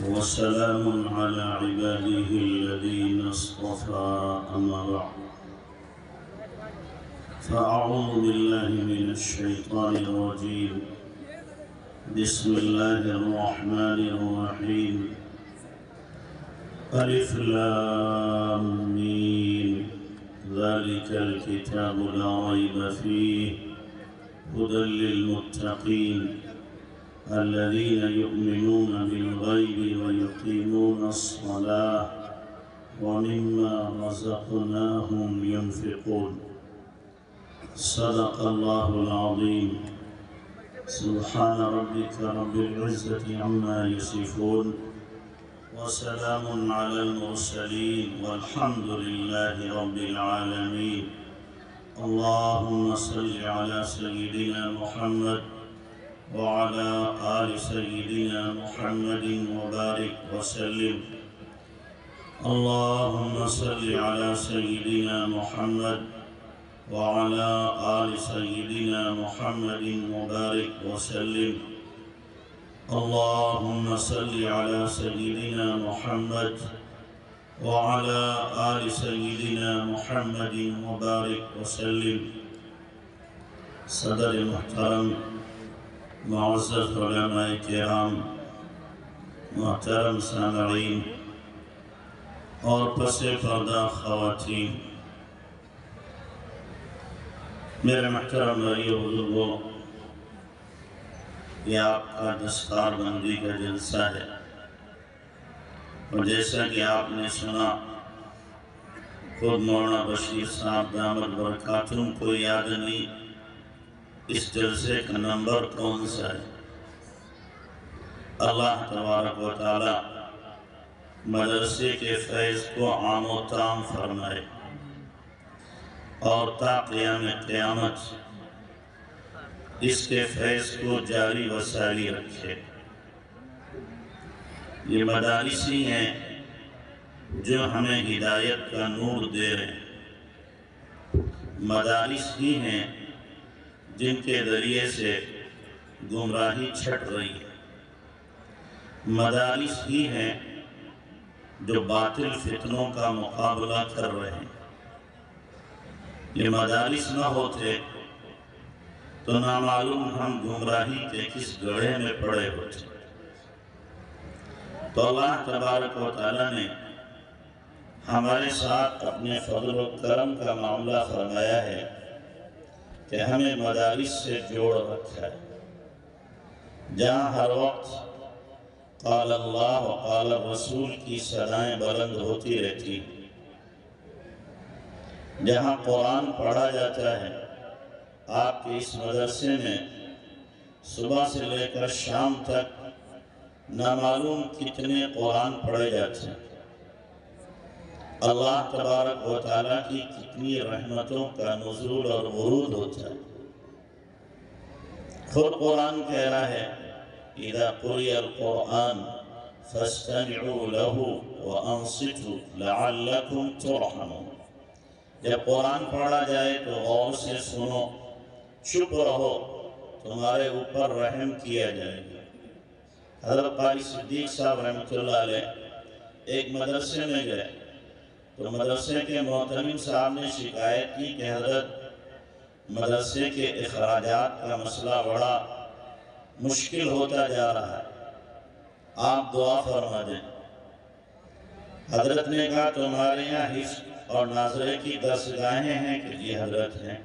وسلام على عباده الذين اصطفى أما بعد فأعوذ بالله من الشيطان الرجيم بسم الله الرحمن الرحيم ألف لام ميم ذلك الكتاب لا ريب فيه هدى للمتقين الذين يؤمنون بالغيب ويقيمون الصلاة ومما رزقناهم ينفقون صدق الله العظيم. سبحان ربك رب العزة عما يصفون وسلام على المرسلين والحمد لله رب العالمين. اللهم صل على سيدنا محمد وعلى آل سيدنا محمد وبارك وسلم. اللهم صل على سيدنا محمد وعلى آل سيدنا محمد وبارك وسلم. اللهم صل على سيدنا محمد وعلى آل سيدنا محمد وبارك وسلم. صدر محترم معزز علماء کرام، محترم سامعین اور پس پردہ خواتین، میرے محترم بھائی و بزرگوں، یہ آپ کا دستار بندی کا جلسہ ہے، اور جیسا کہ آپ نے سنا خود مولانا بشیر صاحب دامت برکاتہم کو یاد نہیں اس جلسے کا نمبر کون سا ہے. اللہ تبارک و تعالی مدرسے کے فیض کو عام و تام فرمائے اور تا قیام قیامت اس کے فیض کو جاری و ساری رکھے. یہ مدارس ہی ہیں جو ہمیں ہدایت کا نور دے رہے ہیں، مدارس ہی ہیں جن کے ذریعے سے گمراہی چھٹ رہی ہے، مدارس ہی ہیں جو باطل فتنوں کا مقابلہ کر رہے ہیں. یہ مدارس نہ ہوتے تو نامعلوم ہم گمراہی کے کس گڑھے میں پڑے ہوتے. تو اللہ تبارک و تعالیٰ نے ہمارے ساتھ اپنے فضل و کرم کا معاملہ فرمایا ہے کہ ہمیں مدارس سے جوڑ رکھا ہے، جہاں ہر وقت قال اللہ و قال رسول کی صدائیں بلند ہوتی رہتی، جہاں قرآن پڑھا جاتا ہے. آپ کے اس مدرسے میں صبح سے لے کر شام تک نامعلوم کتنے قرآن پڑھے جاتے ہیں. اللہ تبارک و تعالیٰ کی کتنی رحمتوں کا نزول اور ورود ہوتا ہے. خود قرآن کہہ رہا ہے اِذَا قُرِئَ الْقُرْآنُ فَاسْتَمِعُوا لَهُ وَأَنصِتُوا لَعَلَّكُمْ تُرْحَمُونَ. جب قرآن پڑھا جائے تو غور سے سنو، چپ رہو، تمہارے اوپر رحم کیا جائے گا. حضرت قاری صدیق صاحب رحمۃ اللہ علیہ ایک مدرسے میں گئے تو مدرسے کے محترم صاحب نے شکایت کی کہ حضرت مدرسے کے اخراجات کا مسئلہ بڑا مشکل ہوتا جا رہا ہے، آپ دعا فرما دیں. حضرت نے کہا تمہارے یہاں حفظ اور ناظرے کی درسگاہیں ہیں کہ جی حضرت ہیں،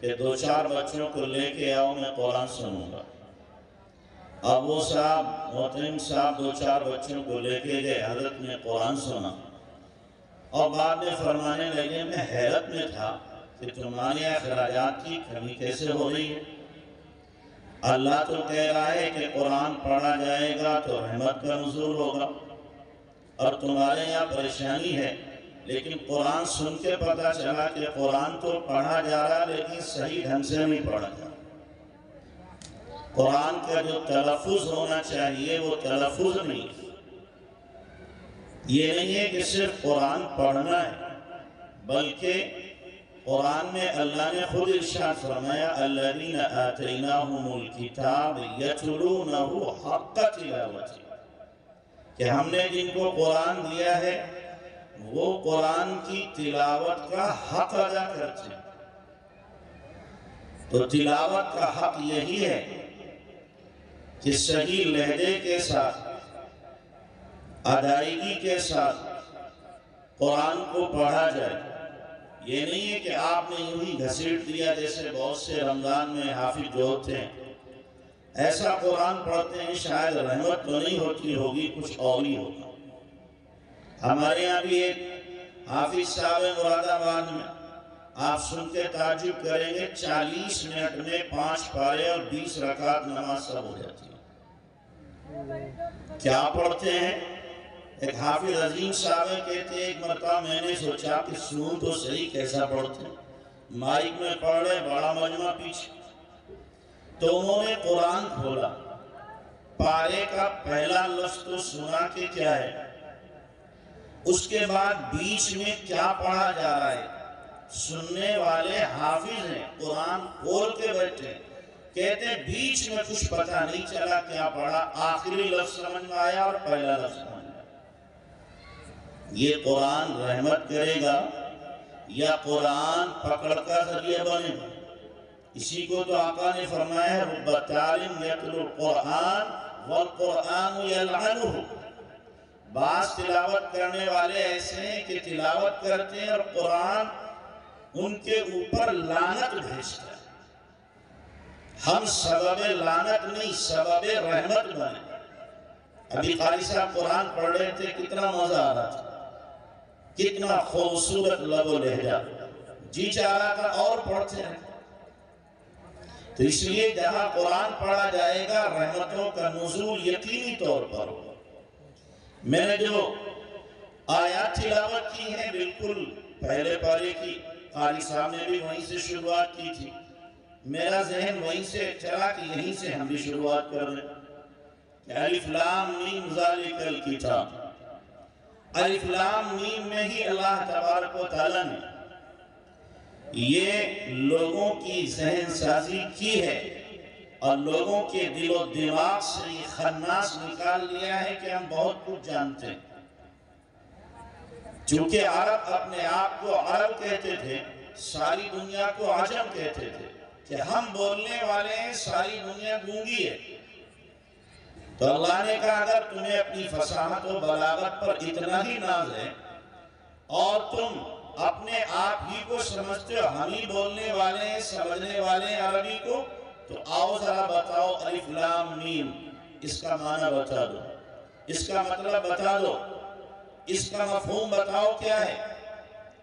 کہ 2-4 بچوں کو لے کے آؤ، میں قرآن سنوں گا. اب وہ صاحب محترم صاحب 2-4 بچوں کو لے کے گئے، حضرت نے قرآن سنا اور بعد میں فرمانے لگے میں حیرت میں تھا کہ تمہارے اخراجات کی کمی کیسے ہو رہی ہے. اللہ تو کہہ رہا ہے کہ قرآن پڑھا جائے گا تو رحمت کا نزول ہوگا، اور تمہارے یہاں پریشانی ہے. لیکن قرآن سن کے پتہ چلا کہ قرآن تو پڑھا جا رہا لیکن صحیح ڈھنگ سے نہیں پڑھا جا رہا. قرآن کا جو تلفظ ہونا چاہیے وہ تلفظ نہیں. یہ نہیں ہے کہ صرف قرآن پڑھنا ہے، بلکہ قرآن میں اللہ نے خود ارشاد فرمایا الذین آتیناہم الکتاب یتلونہ حق تلاوتہ، کہ ہم نے جن کو قرآن دیا ہے وہ قرآن کی تلاوت کا حق ادا کرتے ہیں۔ تو تلاوت کا حق یہی ہے کہ صحیح لہجے کے ساتھ، ادائیگی کے ساتھ قرآن کو پڑھا جائے۔ یہ نہیں ہے کہ آپ نے یوں ہی گھسیٹ دیا جیسے بہت سے رمضان میں حافظ جو ہوتے ہیں، ایسا قرآن پڑھتے ہیں شاید رحمت تو نہیں ہوتی ہوگی، کچھ اور ہی ہوگا۔ ہمارے یہاں بھی ایک حافظ صاحب مراد آباد میں، آپ سن کے تعجب کریں گے، 40 منٹ میں 5 پارے اور 20 رکعت نماز سب ہو جاتی ہے۔ کیا پڑھتے ہیں؟ ایک حافظ عظیم صاحب کہتے ہیں ایک مرتبہ میں نے سوچا کہ سنوں تو صحیح کیسا پڑھتے ہیں، مائک میں پڑھ رہے، بڑا مجمع پیچھے، تو انہوں نے قرآن کھولا، پارے کا پہلا لفظ تو سنا کہ کیا ہے، اس کے بعد بیچ میں کیا پڑھا جا رہا ہے، سننے والے حافظ ہیں، قرآن کھول کے بیٹھے، کہتے ہیں بیچ میں کچھ پتہ نہیں چلا کیا پڑھا، آخری لفظ سمجھ میں آیا اور پہلا لفظ سمجھ میں آیا۔ یہ قرآن رحمت کرے گا یا قرآن پکڑ کا ذریعہ بنے گا؟ اسی کو تو آقا نے فرمایا ہے رب طالب یتلو القرآن والقرآن یلعنہ، بعض تلاوت کرنے والے ایسے ہیں کہ تلاوت کرتے ہیں اور قرآن ان کے اوپر لعنت بھیجتا ہے۔ ہم سبب لعنت نہیں، سبب رحمت بنے۔ ابھی قاری صاحب قرآن پڑھ رہے تھے، کتنا مزہ آ رہا تھا، کتنا خوبصورت لب و لہجہ، جی چاہ رہا تھا اور پڑھتے ہیں۔ تو اس لیے جہاں قرآن پڑھا جائے گا رحمتوں کا نزول یقینی طور پر ہوگا۔ میں نے جو آیات تلاوت کی ہیں بالکل پہلے پارے کی، قاری صاحب نے بھی وہیں سے شروعات کی تھی، میرا ذہن وہیں سے چلا کہ یہیں سے ہم بھی شروعات کر رہے ہیں۔ الف لام میم ذالک الکتاب، الف لام میم میں ہی اللہ تبارک و تعالیٰ نے یہ لوگوں کی ذہن سازی کی ہے اور لوگوں کے دل و دماغ سے یہ خناس نکال لیا ہے کہ ہم بہت کچھ جانتے ہیں۔ چونکہ عرب اپنے آپ کو عرب کہتے تھے، ساری دنیا کو عجم کہتے تھے، کہ ہم بولنے والے ہیں، ساری دنیا گونگی ہے۔ تو اللہ نے کہا اگر تمہیں اپنی فصاحت و بلاغت پر اتنا ہی ناز ہے اور تم اپنے آپ ہی کو سمجھتے ہو ہم ہی بولنے والے ہیں، سمجھنے والے ہیں عربی کو، تو آؤ ذرا بتاؤ الف لام میم، اس کا معنی بتا دو، اس کا مطلب بتا دو، اس کا مفہوم بتاؤ کیا ہے۔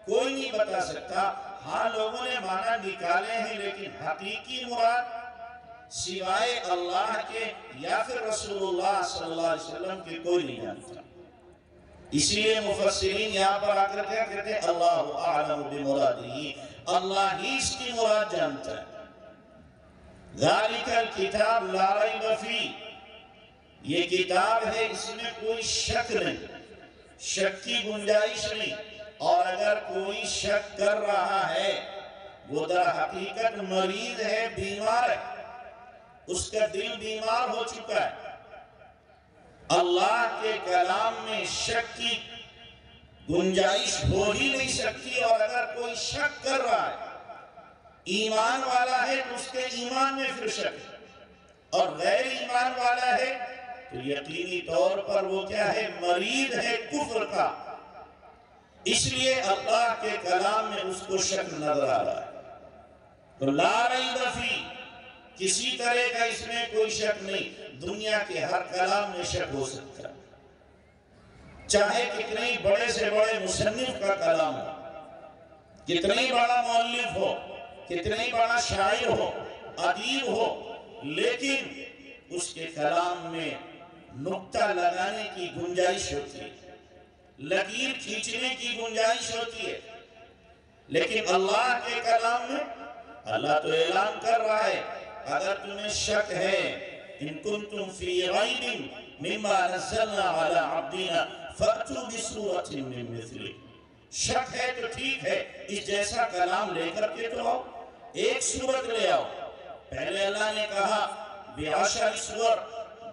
کوئی نہیں بتا سکتا۔ ہاں لوگوں نے معنی نکالے ہیں لیکن حقیقی مراد سوائے اللہ کے یا پھر رسول اللہ صلی اللہ علیہ وسلم کے کوئی نہیں جانتا۔ اسی لیے مفسرین یہاں پر آ کر کیا کہتے ہیں، اللہ اعلم بمرادہ، اللہ ہی اس کی مراد جانتا ہے۔ ذالک الکتاب لا ریب فیہ، یہ کتاب ہے اس میں کوئی شک نہیں، شک کی گنجائش نہیں، اور اگر کوئی شک کر رہا ہے وہ در حقیقت مریض ہے، بیمار ہے، اس کا دل بیمار ہو چکا ہے۔ اللہ کے کلام میں شک کی گنجائش ہو ہی نہیں سکتی، اور اگر کوئی شک کر رہا ہے ایمان والا ہے تو اس کے ایمان میں پھر شک ہے، اور غیر ایمان والا ہے تو یقینی طور پر وہ کیا ہے، مریض ہے کفر کا۔ اس لیے اللہ کے کلام میں اس کو شک نظر آ رہا ہے۔ تو لا ریب فیہ، کسی طرح کا اس میں کوئی شک نہیں۔ دنیا کے ہر کلام میں شک ہو سکتا ہے، چاہے کتنے بڑے سے بڑے مصنف کا کلام ہو، کتنی بڑا مؤلف ہو، کتنی بڑا شاعر ہو، ادیب ہو، لیکن اس کے کلام میں نقطہ لگانے کی گنجائش ہوتی ہے، لکیر کھینچنے کی گنجائش ہوتی ہے۔ لیکن اللہ کے کلام میں اللہ تو اعلان کر رہا ہے اگر تمہیں شک ہے، ان کنتم فی ریب مما نزلنا علی عبدنا فأتوا بسورۃ من مثلہ، شک ہے تو ٹھیک ہے، اس جیسا کلام لے کر کے تو آؤ، ایک سورت لے آؤ۔ پہلے اللہ نے کہا بعشر سور،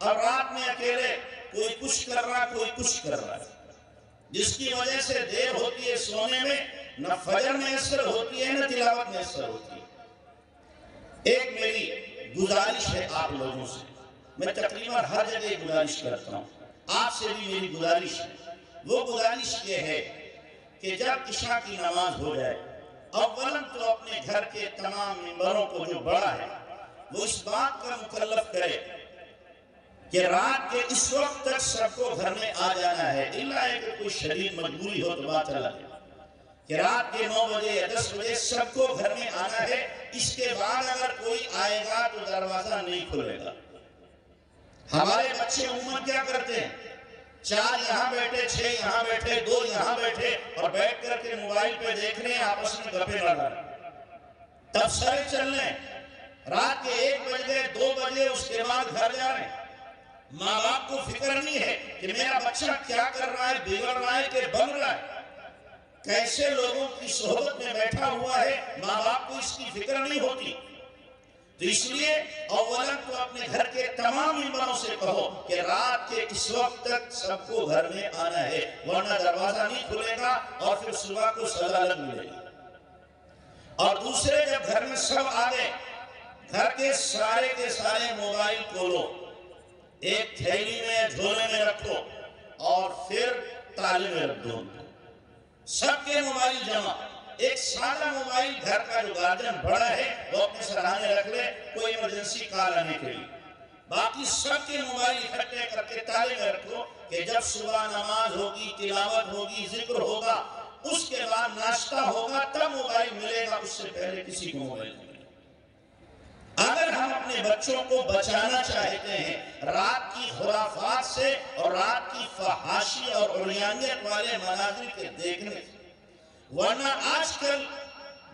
اور رات میں اکیلے کوئی کچھ کر رہا کوئی کچھ کر رہا ہے، جس کی وجہ سے دیر ہوتی ہے سونے میں، نہ فجر میسر ہوتی ہے نہ تلاوت میسر ہوتی ہے۔ ایک میری گزارش ہے آپ لوگوں سے، میں تقریباً ہر جگہ گزارش کرتا ہوں، آپ سے بھی میری گزارش ہے۔ وہ گزارش یہ ہے کہ جب عشاء کی نماز ہو جائے، اولاً تو اپنے گھر کے تمام ممبروں کو جو بڑا ہے وہ اس بات کا مکلف کرے کہ رات کے اس وقت تک سب کو گھر میں آ جانا ہے، الا ہے کہ کوئی شدید مجبوری ہو تو بات الگ ہے، کہ رات کے 9 بجے یا 10 بجے سب کو گھر میں آنا ہے۔ اس کے بعد اگر کوئی آئے گا تو دروازہ نہیں کھلے گا۔ ہمارے بچے عموماً کیا کرتے ہیں، 4 یہاں بیٹھے، 6 یہاں بیٹھے، 2 یہاں بیٹھے، اور بیٹھ کر کے موبائل پہ دیکھ رہے ہیں، آپس میں گپیں لڑ رہے ہیں، تب سرے چل رہے ہیں، رات کے 1 بجے 2 بجے اس کے بعد گھر جا رہے ہیں۔ ماں باپ کو فکر نہیں ہے کہ میرا بچہ کیا کر رہا ہے، بگڑ رہا ہے کہ بن رہا ہے، کیسے لوگوں کی صحبت میں بیٹھا ہوا ہے، ماں باپ کو اس کی فکر نہیں ہوتی۔ تو اس لیے اولاً تو اپنے گھر کے تمام ممبروں سے کہو کہ رات کے اس وقت تک سب کو گھر میں آنا ہے، ورنہ دروازہ نہیں کھلے گا اور پھر صبح کو سزا لگ ملے گی۔ اور دوسرے، جب گھر میں سب آ گئے، گھر کے سارے موبائل کھولو، ایک تھیلی میں جھولے میں رکھو اور پھر تالے میں رکھ دو، سب کے موبائل جمع۔ ایک سادہ موبائل گھر کا جو گارجن بڑا ہے وہ اپنے سرانے رکھ لے کوئی ایمرجنسی کال آنے کے لیے، باقی سب کے موبائل اکٹھے کر کے تالے میں رکھو کہ جب صبح نماز ہوگی، تلاوت ہوگی، ذکر ہوگا، اس کے بعد ناشتہ ہوگا تب موبائل ملے گا، اس سے پہلے کسی کو موبائل نہیں ملے گا۔ اگر ہم اپنے بچوں کو بچانا چاہتے ہیں رات کی خرافات سے اور رات کی فحاشی اور عریانیت والے مناظر کے دیکھنے سے، ورنہ آج کل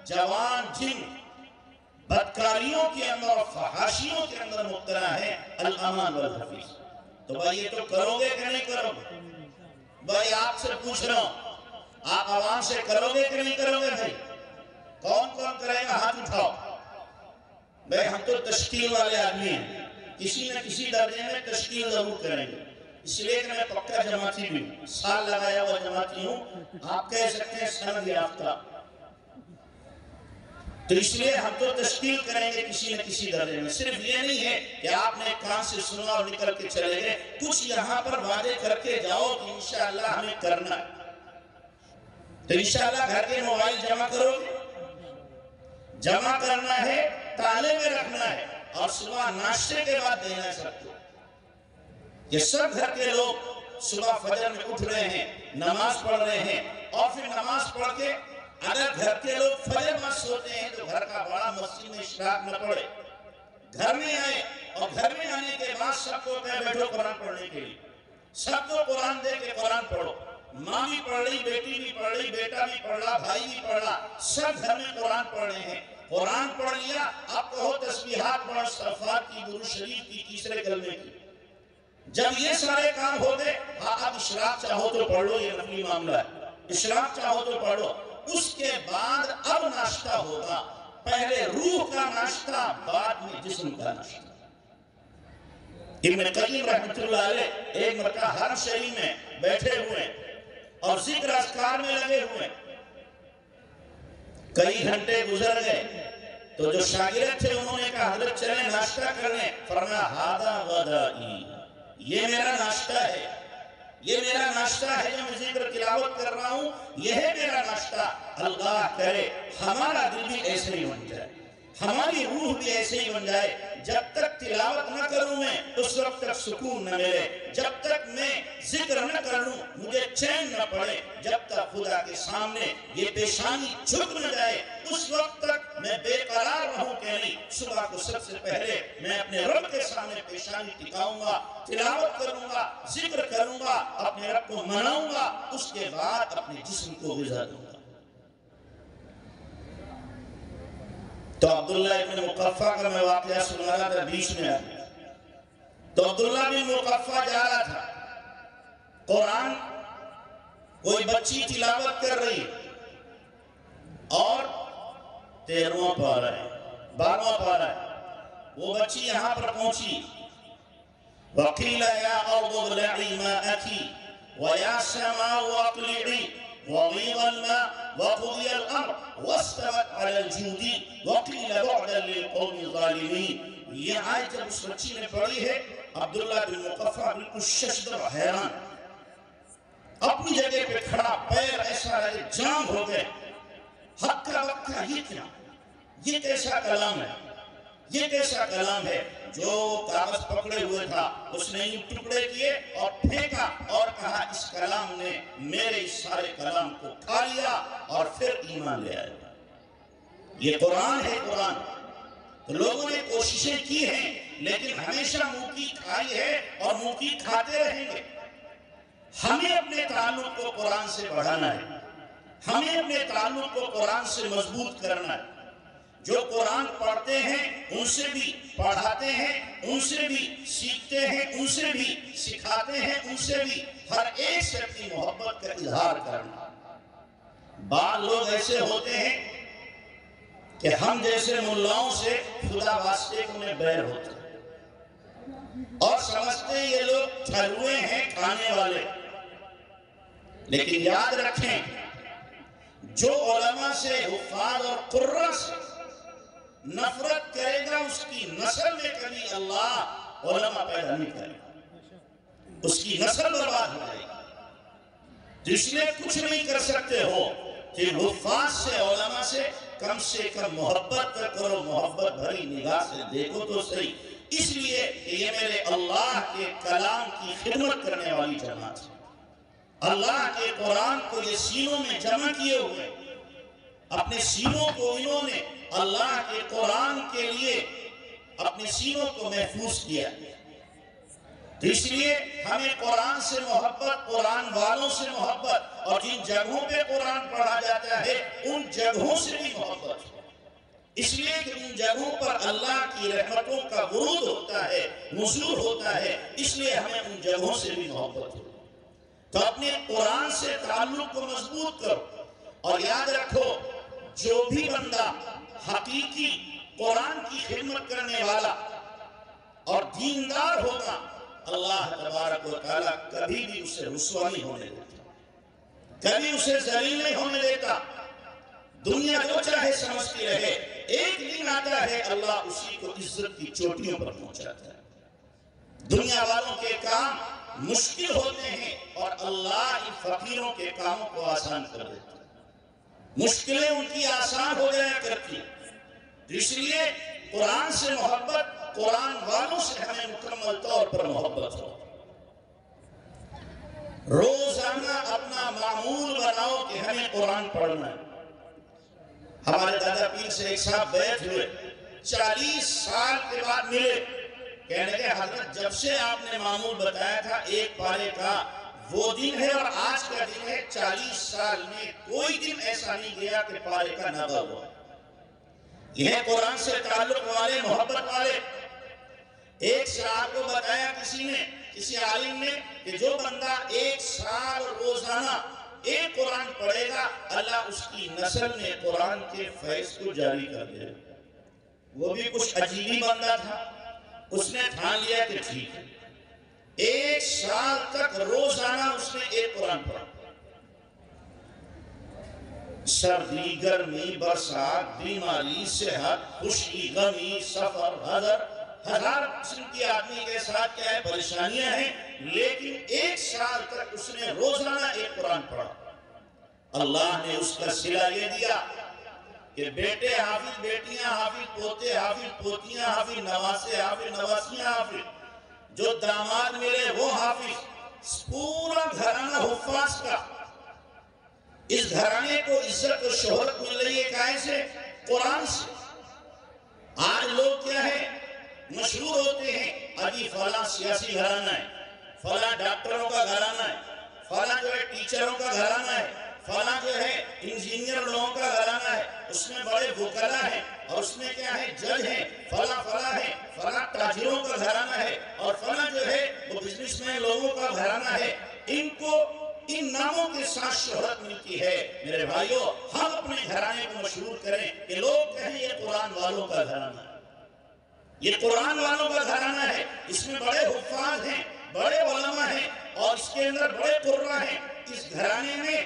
جوان جن بدکاریوں کے اندر اور فحاشیوں کے اندر مبتلا ہے، الامان والحفیظ، تو بھائی یہ تو کرو گے کہ نہیں کرو گے؟ بھائی آپ سے پوچھ رہا ہوں، آپ عوام سے کرو گے کہ نہیں کرو گے؟ بھائی کون کون کرے گا؟ ہاتھ اٹھاؤ۔ بھائی ہم تو تشکیل والے آدمی ہیں، کسی نہ کسی درجے میں تشکیل ضرور کریں گے، اس لیے کہ میں پکا جماعتی بھی ہوں، سال لگایا ہوا جماعتی ہوں، آپ کہہ سکتے ہیں سند یافتہ، تو اس لیے ہم تو تشکیل کریں گے کسی نہ کسی درجے میں۔ صرف یہ نہیں ہے کہ آپ نے کان سے سنا اور نکل کے چلے گئے، کچھ یہاں پر وعدے کر کے جاؤ کہ انشاءاللہ ہمیں کرنا ہے، تو انشاءاللہ گھر کے موبائل جمع کرو گے، جمع کرنا ہے، تالے میں رکھنا ہے، اور صبح ناشتے کے بعد دینا ہے سب کو۔ یہ سب گھر کے لوگ صبح فجر میں اٹھ رہے ہیں، نماز پڑھ رہے ہیں، اور پھر نماز پڑھ کے اگر گھر کے لوگ فجر میں سوتے ہیں تو گھر کا بڑا مسجد میں اشراق نہ پڑے، گھر میں آئے، اور گھر میں آنے کے بعد سب کو کہے بیٹھو قرآن پڑھنے کے لیے، سب کو قرآن دے کے قرآن پڑھو، ماں بھی پڑھ رہی، بیٹی بھی پڑھ رہی، بیٹا بھی پڑھ رہا، بھائی بھی پڑھ رہا، سب گھر میں قرآن پڑھ رہے ہیں۔ قرآن پڑھ لیا، اب کہو تسبیحات پڑھ، استغفار کی، درود شریف کی، تیسرے کلمے کی۔ جب یہ سارے کام ہو گئے، اب اشراق چاہو تو پڑھ لو، یہ نفلی معاملہ ہے، اشراق چاہو تو پڑھ لو، اس کے بعد اب ناشتہ ہوگا، پہلے روح کا ناشتہ، بعد میں جسم کا ناشتہ۔ ابن قیم رحمت اللہ علیہ ایک مرتبہ حرم شریف میں بیٹھے ہوئے اور ذکر اذکار میں لگے ہوئے، کئی گھنٹے گزر گئے تو جو شاگرد تھے انہوں نے کہا حضرت چلیں ناشتہ کرنے، فرمایا ھذا غدائی، یہ میرا ناشتہ ہے، یہ میرا ناشتہ ہے، جو میں ذکر تلاوت کر رہا ہوں یہ ہے میرا ناشتہ۔ اللہ کرے ہمارا دل بھی ایسے ہی بن جائے، ہماری روح بھی ایسے ہی بن جائے، جب تک تلاوت نہ کروں میں اس وقت تک سکون نہ ملے، جب تک میں ذکر نہ کروں مجھے چین نہ پڑے، جب تک خدا کے سامنے یہ پیشانی جھک نہ جائے اس وقت تک میں بے قرار رہوں کہ نہیں۔ صبح کو سب سے پہلے میں اپنے رب کے سامنے پیشانی ٹکاؤں گا، تلاوت کروں گا، ذکر کروں گا، اپنے رب کو مناؤں گا، اس کے بعد اپنے جسم کو غذا دوں گا۔ تو عبداللہ ابن مقفع کا میں واقعہ سنا رہا تھا، بیچ میں آیا تو عبداللہ بن مقفع جا رہا تھا، قرآن کوئی بچی تلاوت کر رہی اور 13واں پارہ ہے، 12واں پارہ ہے، وہ بچی یہاں پر پہنچی، وقيل يا أرض ابلعي ماءك ويا سماء أقلعي وغيض الماء وقضي الأمر واستوت على الجود وقيل بعدا للقوم الظالمين. یہ آیت جب اس بچی نے پڑھی ہے، عبداللہ بن مقفع بالکل ششدر و حیران، اپنی جگہ پہ کھڑا، پیر ایسا رہے جام ہو گئے. حق کا وقت کا یہ کیا؟ یہ کیسا کلام ہے؟ یہ کیسا کلام ہے؟ جو کاغذ پکڑے ہوئے تھا اس نے یہ ٹکڑے کیے اور پھینکا اور کہا اس کلام نے میرے اس سارے کلام کو کھا لیا اور پھر ایمان لے آئے. یہ قرآن ہے. قرآن تو لوگوں نے کوششیں کی ہیں لیکن ہمیشہ منہ کی کھائی ہے اور منہ کی کھاتے رہیں گے. ہمیں اپنے تعلق کو قرآن سے بڑھانا ہے، ہمیں اپنے تعلق کو قرآن سے مضبوط کرنا ہے. جو قرآن پڑھتے ہیں ان سے بھی پڑھاتے ہیں، ان سے بھی سیکھتے ہیں، ان سے بھی سکھاتے ہیں، ان سے بھی ہر ایک سے اپنی محبت کا اظہار کرنا. بعض لوگ ایسے ہوتے ہیں کہ ہم جیسے ملاؤں سے خدا واسطے کو انہیں بیر ہوتے ہیں اور سمجھتے ہیں یہ لوگ ٹھروے ہیں کھانے والے. لیکن یاد رکھیں جو علماء سے، حفاظ اور قرہ سے نفرت کرے گا اس کی نسل میں کبھی اللہ علماء پیدا نہیں کرے گا، اس کی نسل برباد ہو جائے گی. اس لیے کچھ نہیں کر سکتے ہو کہ حفاظ سے، علماء سے کم محبت کرو، محبت بھری نگاہ سے دیکھو تو صحیح. اس لیے کہ یہ میرے اللہ کے کلام کی خدمت کرنے والی جماعت ہے. اللہ کے قرآن کو یہ سینوں میں جمع کیے ہوئے، اپنے سینوں کو انہوں نے اللہ کے قرآن کے لیے اپنے سینوں کو محفوظ کیا. تو اس لیے ہمیں قرآن سے محبت، قرآن والوں سے محبت، اور جن جگہوں پہ قرآن پڑھا جاتا ہے ان جگہوں سے بھی محبت. اس لیے کہ ان جگہوں پر اللہ کی رحمتوں کا ورود ہوتا ہے، نزول ہوتا ہے، اس لیے ہمیں ان جگہوں سے بھی محبت ہو. تو اپنے قرآن سے تعلق کو مضبوط کرو اور یاد رکھو جو بھی بندہ حقیقی قرآن کی خدمت کرنے والا اور دیندار ہوگا اللہ تبارک و تعالیٰ کبھی بھی اسے رسوا نہیں ہونے دیتا، کبھی اسے ذلیل نہیں ہونے دیتا. دنیا جو چاہے سمجھتی رہے، ایک دن آتا ہے اللہ اسی کو عزت کی چوٹیوں پر پہنچاتا ہے. دنیا والوں کے کام مشکل ہوتے ہیں اور اللہ ان فقیروں کے کاموں کو آسان کر دیتا ہے. مشکلیں ان کی آسان ہو جایا کرتی. اس لیے قرآن سے محبت، قرآن والوں سے ہمیں مکمل طور پر محبت ہو. روزانہ اپنا معمول بناؤ کہ ہمیں قرآن پڑھنا ہے. ہمارے دادا پیر سے ایک صاحب بیعت ہوئے، 40 سال کے بعد ملے. کہنے لگے حضرت جب سے آپ نے معمول بتایا تھا ایک پارے کا، وہ دن ہے اور آج کا دن ہے، 40 سال میں کوئی دن ایسا نہیں گیا کہ پارے کا نہ ہوا. یہ قرآن سے تعلق والے، محبت والے. ایک صاحب کو بتایا کسی نے، کسی عالم نے، کہ جو بندہ 1 سال روزانہ ایک قرآن پڑھے گا اللہ اس کی نسل میں قرآن کے فیض کو جاری کر دے. وہ بھی کچھ عجیبی بندہ تھا، اس نے ٹھان لیا کہ ٹھیک ہے 1 سال تک روزانہ اس نے ایک قرآن پڑھا. سردی، گرمی، برسات، بیماری، صحت، خوشی، غمی، سفر، حضر، ہزار قسم کی آدمی کے ساتھ کیا ہے پریشانیاں ہیں، لیکن 1 سال تک اس نے روزانہ ایک قرآن پڑھا. اللہ نے اس کا صلہ یہ دیا کہ بیٹے حافظ، بیٹیاں حافظ، پوتے حافظ، پوتیاں حافظ، نواسے حافظ، نواسیاں حافظ، جو داماد ملے وہ حافظ، پورا گھرانہ حفاظ کا. اس گھرانے کو عزت و شہرت مل رہی ہے کائیں سے؟ قرآن سے. آج لوگ کیا ہے مشہور ہوتے ہیں، ابھی فلاں سیاسی گھرانہ ہے، فلاں ڈاکٹروں کا گھرانہ ہے، فلاں جو ہے ٹیچروں کا گھرانہ ہے، فلاں جو ہے انجینئر لوگوں کا گھرانہ ہے، اس میں بڑے وکلا ہیں اور اس میں کیا ہے جج ہیں، فلاں فلاں ہے، فلاں تاجروں کا گھرانہ ہے اور فلاں جو ہے وہ بزنس مین لوگوں کا گھرانہ ہے. ان کو ان ناموں کے ساتھ شہرت ملتی ہے. میرے بھائیوں ہم اپنے گھرانے کو مشہور کریں کہ لوگ کہیں یہ قرآن والوں کا گھرانہ ہے. یہ قرآن والوں کا گھرانہ ہے، اس میں بڑے حفاظ ہیں، بڑے علماء ہیں، اور اس کے اندر بڑے قرہ ہیں۔ اس گھرانے میں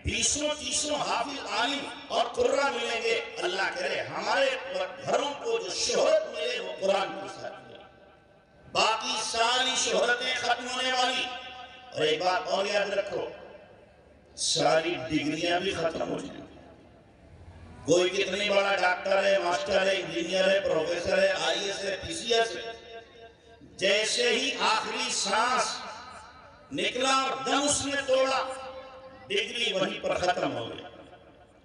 20-30 حافظ عالم اور قرہ ملیں گے۔ اللہ کرے ہمارے گھروں کو جو شہرت ملے وہ قرآن کے ساتھ ملے، باقی ساری شہرتیں ختم ہونے والی۔ اور ایک بات اور یاد رکھو، ساری ڈگریاں بھی ختم ہو جائیں۔ کوئی کتنی بڑا ڈاکٹر ہے، ماسٹر ہے، انجینئر ہے، پروفیسر ہے، IAS ہے، PCS ہے، جیسے ہی آخری سانس نکلا اور دم اس نے توڑا، ڈگری وہیں پر ختم ہو گئی۔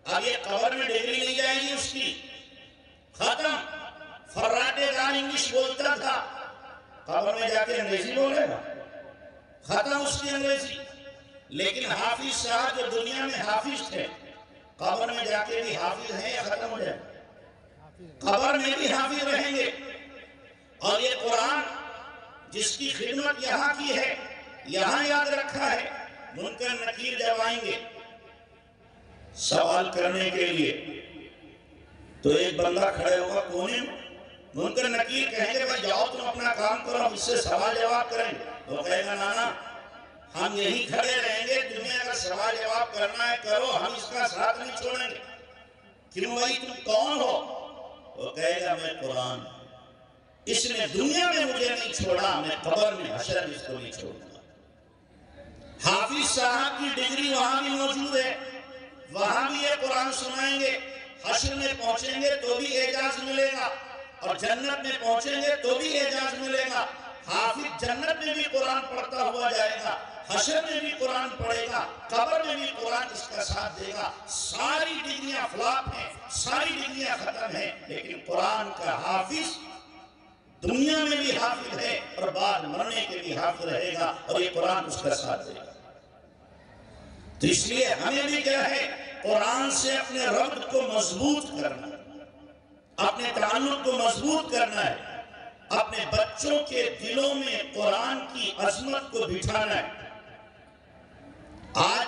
اب یہ قبر میں ڈگری نہیں جائے گی اس کی، ختم۔ فراٹے دار انگلش بولتا تھا، قبر میں جا کے انگریزی بولے گا، ختم اس کی انگریزی۔ لیکن حافظ صاحب جو دنیا میں حافظ تھے، قبر میں جا کے بھی حافظ ہیں یا ختم ہو جائے؟ قبر میں بھی حافظ رہیں گے۔ اور یہ قرآن جس کی خدمت یہاں کی ہے، یہاں یاد رکھا ہے، منکر نکیر جب آئیں گے سوال کرنے کے لیے تو ایک بندہ کھڑے ہوگا کونے میں، منکر نکیر کہیں گے بھائی جاؤ تم اپنا کام کرو، ہم اس سے سوال جواب کریں گے۔ وہ کہے گا نانا ہم یہی کھڑے رہیں گے، تمہیں اگر سوال جواب کرنا ہے کرو، ہم اس کا ساتھ نہیں چھوڑیں گے۔ کیوں بھائی تم کون ہو؟ وہ کہے گا میں قرآن، اس نے دنیا میں مجھے نہیں چھوڑا، میں قبر میں حشر میں اس کو نہیں چھوڑوں گا۔ حافظ صاحب کی ڈگری وہاں بھی موجود ہے، وہاں بھی یہ قرآن سنائیں گے، حشر میں پہنچیں گے تو بھی اعجاز ملے گا، اور جنت میں پہنچیں گے تو بھی اعجاز ملے گا۔ حافظ جنت میں بھی قرآن پڑھتا ہوا جائے گا، حشر میں بھی قرآن پڑھے گا، قبر میں بھی قرآن اس کا ساتھ دے گا۔ ساری ڈگریاں فلاپ ہیں، ساری ڈگریاں ختم ہیں، لیکن قرآن کا حافظ دنیا میں بھی حافظ ہے اور بعد مرنے کے بھی حافظ رہے گا، اور یہ قرآن اس کا ساتھ دے گا۔ تو اس لیے ہمیں بھی کیا ہے، قرآن سے اپنے ربط کو مضبوط کرنا، اپنے تعلق کو مضبوط کرنا ہے، اپنے بچوں کے دلوں میں قرآن کی عظمت کو بٹھانا ہے۔ آج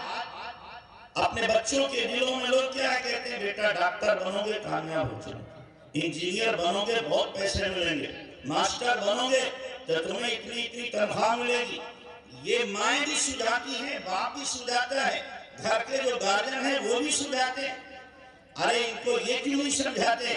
اپنے بچوں کے دلوں میں لوگ کیا کہتے ہیں، بیٹا ڈاکٹر بنو گے کامیاب ہو جاؤ گے، انجینئر بنو گے بہت پیسے ملیں گے، ماسٹر بنو گے تو تمہیں اتنی تنخواہ ملے گی۔ یہ مائیں بھی سجاتی ہیں، باپ بھی سجاتا ہے، گھر کے جو گارجن ہیں وہ بھی سجاتے ہیں۔ ارے ان کو یہ کیوں نہیں سمجھاتے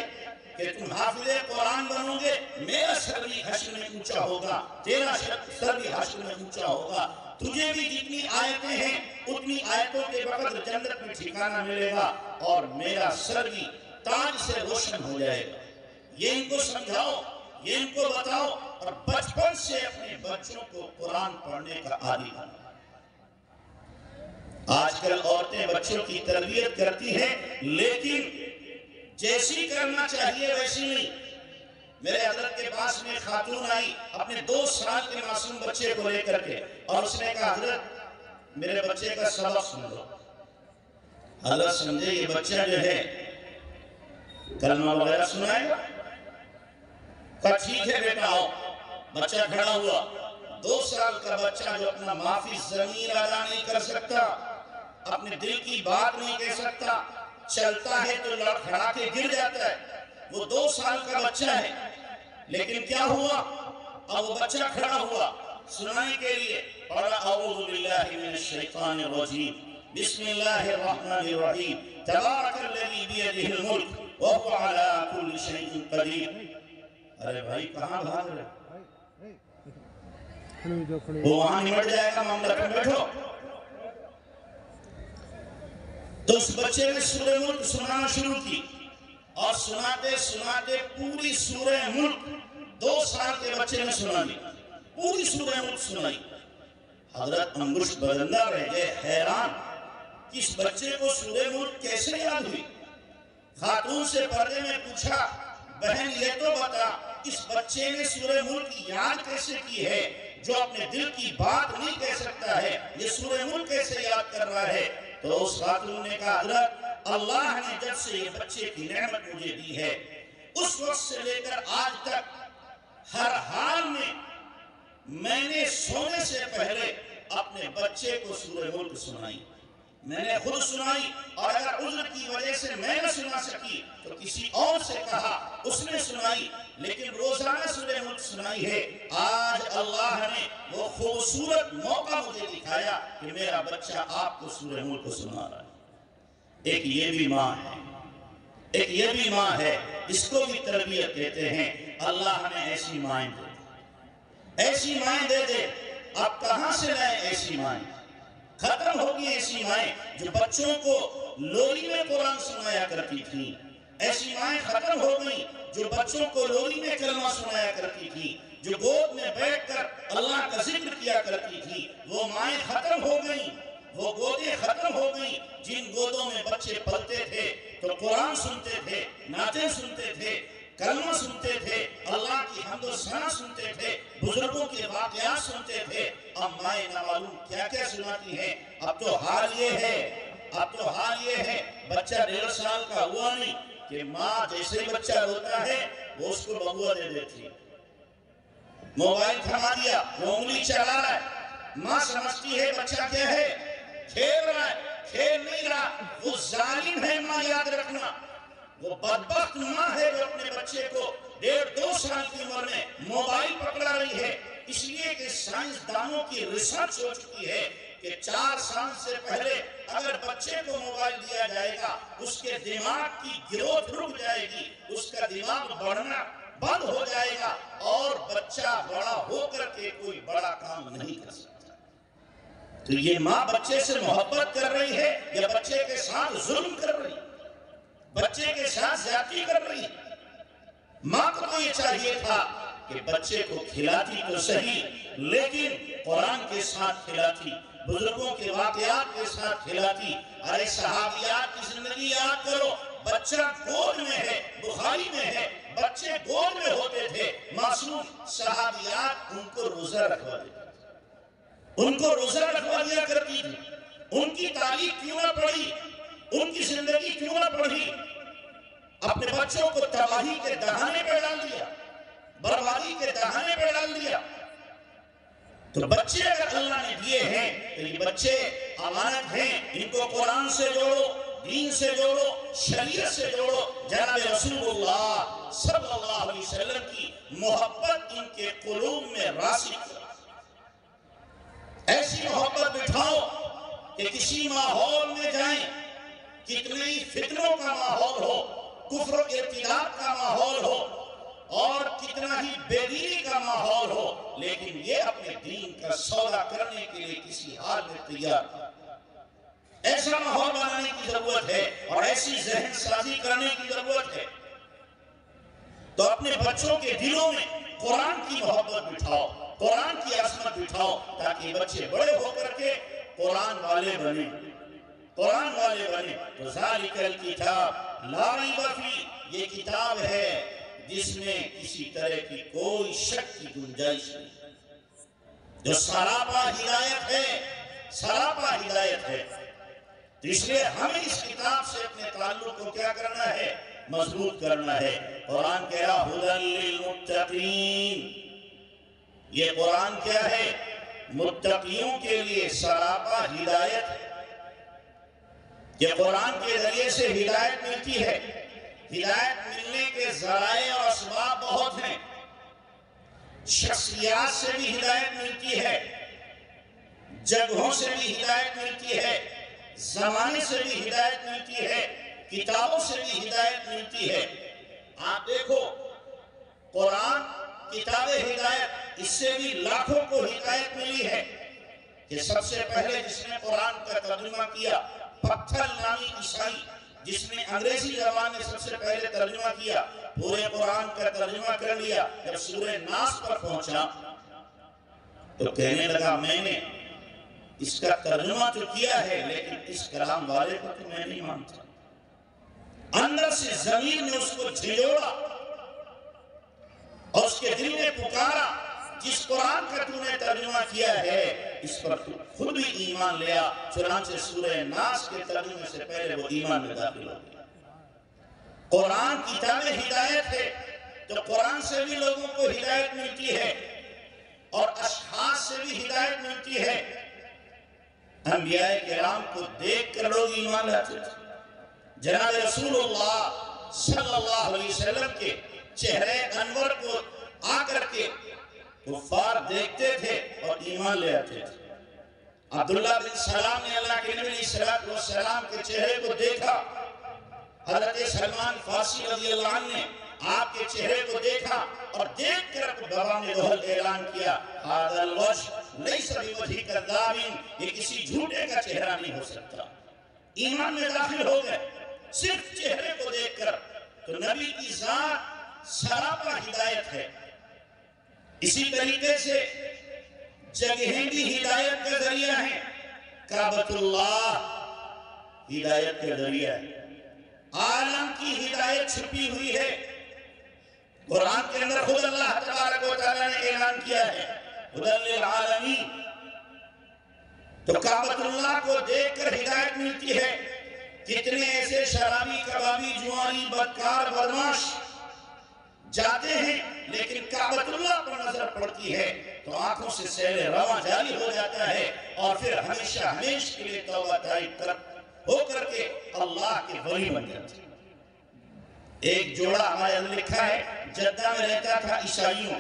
کہ تم حافظ قرآن بنو گے، میرا سر بھی حشر میں اونچا ہوگا، تیرا سر بھی حشر میں اونچا ہوگا، تجھے بھی جتنی آیتیں ہیں اتنی آیتوں کے بقدر جنت میں ٹھکانہ ملے گا، اور میرا سر بھی تاج سے روشن ہو جائے گا۔ یہ ان کو سمجھاؤ، یہ ان کو بتاؤ، اور بچپن سے اپنے بچوں کو قرآن پڑھنے کا عادی بناؤ۔ آج کل عورتیں بچوں کی تربیت کرتی ہیں، لیکن جیسی کرنا چاہیے ویسی نہیں۔ میرے حضرت کے پاس میں خاتون آئی اپنے 2 سال کے معصوم بچے کو لے کر کے، اور اس نے کہا حضرت میرے بچے کا سبق سن لو۔ حضرت سمجھے یہ بچہ جو ہے کلمہ وغیرہ سنائے گا؟ کہا ٹھیک ہے بیٹا آؤ۔ بچہ کھڑا ہوا، 2 سال کا بچہ جو اپنا معافی ضمیر ادا نہیں کر سکتا، اپنے دل کی بات نہیں کہہ سکتا، چلتا ہے تو لڑکھڑا کے گر جاتا ہے، وہ 2 سال کا بچہ ہے۔ لیکن کیا ہوا، اب وہ بچہ کھڑا ہوا سنانے کے لیے، پڑھا اعوذ باللہ من الشیطان الرجیم بسم اللہ الرحمن الرحیم تبارک الذی بیدہ الملک وہو علی کل شیء قدیر۔ ارے بھائی کہاں بھاگ رہے، وہ وہاں نمٹ جائے گا معاملہ، بیٹھو۔ تو اس بچے نے سورہ ملک سنانا شروع کی، اور سناتے سناتے پوری سورہ ملک 2 سال کے بچے نے سنا لی، پوری سورہ ملک سنائی۔ حضرت انگشت بدندہ رہ گئے حیران کہ اس بچے کو سورہ ملک کیسے یاد ہوئی۔ خاتون سے پردے میں پوچھا بہن یہ تو بتا اس بچے نے سورہ ملک یاد کیسے کی ہے، جو اپنے دل کی بات نہیں کہہ سکتا ہے، یہ سورہ ملک کیسے یاد کر رہا ہے؟ تو اس خاتون نے کہا حضرت اللہ نے جب سے یہ بچے کی نعمت مجھے دی ہے، اس وقت سے لے کر آج تک ہر حال میں نے سونے سے پہلے اپنے بچے کو سورہ ملک سنائی۔ میں نے خود سنائی، اور اگر عذر کی وجہ سے میں نہ سنا سکی تو کسی اور سے کہا، اس نے سنائی، لیکن روزانہ سورہ ملک سنائی ہے۔ آج اللہ نے وہ خوبصورت موقع مجھے دکھایا کہ میرا بچہ آپ کو سورہ ملک کو سنا رہا ہے۔ ایک یہ بھی ماں ہے، ایک یہ بھی ماں ہے، اس کو بھی تربیت دیتے ہیں۔ اللہ ہمیں ایسی مائیں دے، ایسی مائیں دے دے۔ آپ کہاں سے لائیں ایسی مائیں؟ ختم ہوگی ایسی مائیں جو بچوں کو لوری میں قرآن سنایا کرتی تھیں۔ ایسی مائیں ختم ہو گئی جو بچوں کو لوری میں کلمہ سنایا کرتی تھی، جو گود میں بیٹھ کر اللہ کا ذکر کیا کرتی تھی۔ وہ مائیں ختم ہو گئیں، وہ گودیں ختم ہو گئیں جن گودوں میں بچے پلتے تھے تو قرآن سنتے تھے، نعتیں سنتے تھے، کلمہ سنتے تھے، اللہ کی حمد و ثنا سنتے تھے، بزرگوں کے واقعات سنتے تھے۔ اب مائیں نہ معلوم کیا کیا سناتی ہیں۔ اب تو حال یہ ہے بچہ 1.5 سال کا ہوا نہیں کہ ماں جیسے ہی بچہ روتا ہے وہ اس کو ببوا دے دیتی ہے، موبائل تھما دیا، وہ انگلی چلا رہا ہے، ماں سمجھتی ہے بچہ کیا ہے، کھیل رہا ہے، کھیل نہیں رہا۔ وہ ظالم ہے ماں، یاد رکھنا، وہ بدبخت ماں ہے جو اپنے بچے کو 1.5-2 سال کی عمر میں موبائل پکڑا رہی ہے۔ اس لیے کہ سائنسدانوں کی ریسرچ ہو چکی ہے کہ 4 سال سے پہلے اگر بچے کو موبائل دیا جائے گا اس کے دماغ کی گروتھ رک جائے گی، اس کا دماغ بڑھنا بند ہو جائے گا، اور بچہ بڑا ہو کر کے کوئی بڑا کام نہیں کر سکتا۔ تو یہ ماں بچے سے محبت کر رہی ہے یا بچے کے ساتھ ظلم کر رہی ہے، بچے کے ساتھ زیادتی کر رہی ہے؟ ماں کو تو یہ چاہیے تھا کہ بچے کو کھلاتی تو صحیح، لیکن قرآن کے ساتھ کھلاتی، بزرگوں کے واقعات کے ساتھ کھلاتی۔ ارے صحابیات کی زندگی یاد کرو، بچہ گود میں ہے، بخاری میں ہے، بچے گود میں ہوتے تھے، معصوم صحابیات ان کو روزہ رکھوا دیتے تھے، ان کو روزہ رکھوا دیا کرتی تھی۔ ان کی تاریخ کیوں نہ پڑھی، ان کی زندگی کیوں نہ پڑھی؟ اپنے بچوں کو تباہی کے دہانے پہ ڈال دیا، بربادی کے دہانے پہ ڈال دیا۔ تو بچے اگر اللہ نے دیے ہیں تو یہ بچے امانت ہیں، ان کو قرآن سے جوڑو، دین سے جوڑو، شریعت سے جوڑو، جناب رسول اللہ صلی اللہ علیہ وسلم کی محبت ان کے قلوب میں راسخ کرو۔ ایسی محبت بٹھاؤ کہ کسی ماحول میں جائیں، کتنے ہی فتنوں کا ماحول ہو، کفر و ارتداد کا ماحول ہو، اور کتنا ہی بے دینی کا ماحول ہو، لیکن یہ اپنے دین کا سودا کرنے کے لیے کسی حال میں تیار ہے۔ ایسا ماحول بنانے کی ضرورت ہے اور ایسی ذہن سازی کرنے کی ضرورت ہے۔ تو اپنے بچوں کے دلوں میں قرآن کی محبت بٹھاؤ، قرآن کی عظمت بٹھاؤ، تاکہ بچے بڑے ہو کر کے قرآن والے بنیں، قرآن والے بنیں۔ تو ذالک الکتاب لا ریب فیہ، یہ کتاب ہے جس میں کسی طرح کی کوئی شک کی گنجائش نہیں، جو سراپا ہدایت ہے، سراپا ہدایت ہے۔ تو اس لیے ہمیں اس کتاب سے اپنے تعلق کو کیا کرنا ہے؟ مضبوط کرنا ہے۔ قرآن کہہ رہا ھدی للمتقین، یہ قرآن کیا ہے؟ متقیوں کے لیے سراپا ہدایت ہے۔ یہ قرآن کے ذریعے سے ہدایت ملتی ہے۔ ہدایت ملنے کے ذرائع اور اسباب بہت ہیں۔ شخصیات سے بھی ہدایت ملتی ہے، جگہوں سے بھی ہدایت ملتی ہے، زمانے سے بھی ہدایت ملتی ہے، کتابوں سے بھی ہدایت ملتی ہے۔ آپ دیکھو قرآن کتاب ہدایت، اس سے بھی لاکھوں کو ہدایت ملی ہے۔ کہ سب سے پہلے جس نے قرآن کا ترجمہ کیا، پتھر نامی عیسائی، جس نے انگریزی زبان میں سب سے پہلے ترجمہ کیا، پورے قرآن کا ترجمہ کر لیا۔ جب سورہ ناس پر پہنچا تو کہنے لگا میں نے اس کا ترجمہ تو کیا ہے لیکن اس کلام والے کو تو میں نہیں مانتا۔ اندر سے ضمیر نے اس کو جھنجھوڑا اور اس کے دل نے پکارا، جس قرآن کا تو نے ترجمہ کیا ہے اس پر تو خود بھی ایمان لیا۔ چنانچہ سورہ ناس کے ترجمے سے پہلے وہ ایمان میں داخل ہو گیا۔ قرآن کتاب ہدایت ہے، تو قرآن سے بھی لوگوں کو ہدایت ملتی ہے اور اشخاص سے بھی ہدایت ملتی ہے۔ انبیاء کرام کو دیکھ کر لوگ ایمان لاتے تھے۔ جناب رسول اللہ صلی اللہ علیہ وسلم کے چہرے انور کو آ کر کے کفار دیکھتے تھے اور ایمان لے آتے تھے۔ عبداللہ بن سلام نے اللہ کے نبی صلی اللہ علیہ وسلم کے چہرے کو دیکھا۔ حضرت سلمان فارسی رضی اللہ عنہ نے آپ کے چہرے کو دیکھا اور دیکھ کر بابا نے اعلان کیا، هذا الوجه ليس بوجه كذاب، یہ کسی جھوٹے کا چہرہ نہیں ہو سکتا۔ ایمان میں داخل ہو گئے صرف چہرے کو دیکھ کر۔ تو نبی کی ذات سراپا ہدایت ہے۔ اسی طریقے سے جگہیں بھی ہدایت کا ذریعہ ہیں۔ کعبۃ اللہ ہدایت کا ذریعہ ہے۔ عالم کی ہدایت چھپی ہوئی ہے۔ قرآن کے اندر خود اللہ تبارک و تعالیٰ نے اعلان کیا ہے، ہدی للعالمین۔ تو کعبۃ اللہ کو دیکھ کر ہدایت ملتی ہے۔ کتنے ایسے شرابی، کبابی، جوانی، بدکار، بدماش جاتے ہیں لیکن کعبۃ اللہ پر نظر پڑتی ہے تو آنکھوں سے سیل رواں جاری ہو جاتا ہے اور پھر ہمیشہ ہمیشہ کے لیے توبہ طائب ہو کر کے اللہ کے ولی بن جاتے ہیں۔ ایک جوڑا ہمارے اندر لکھا ہے، جدہ میں رہتا تھا عیسائیوں،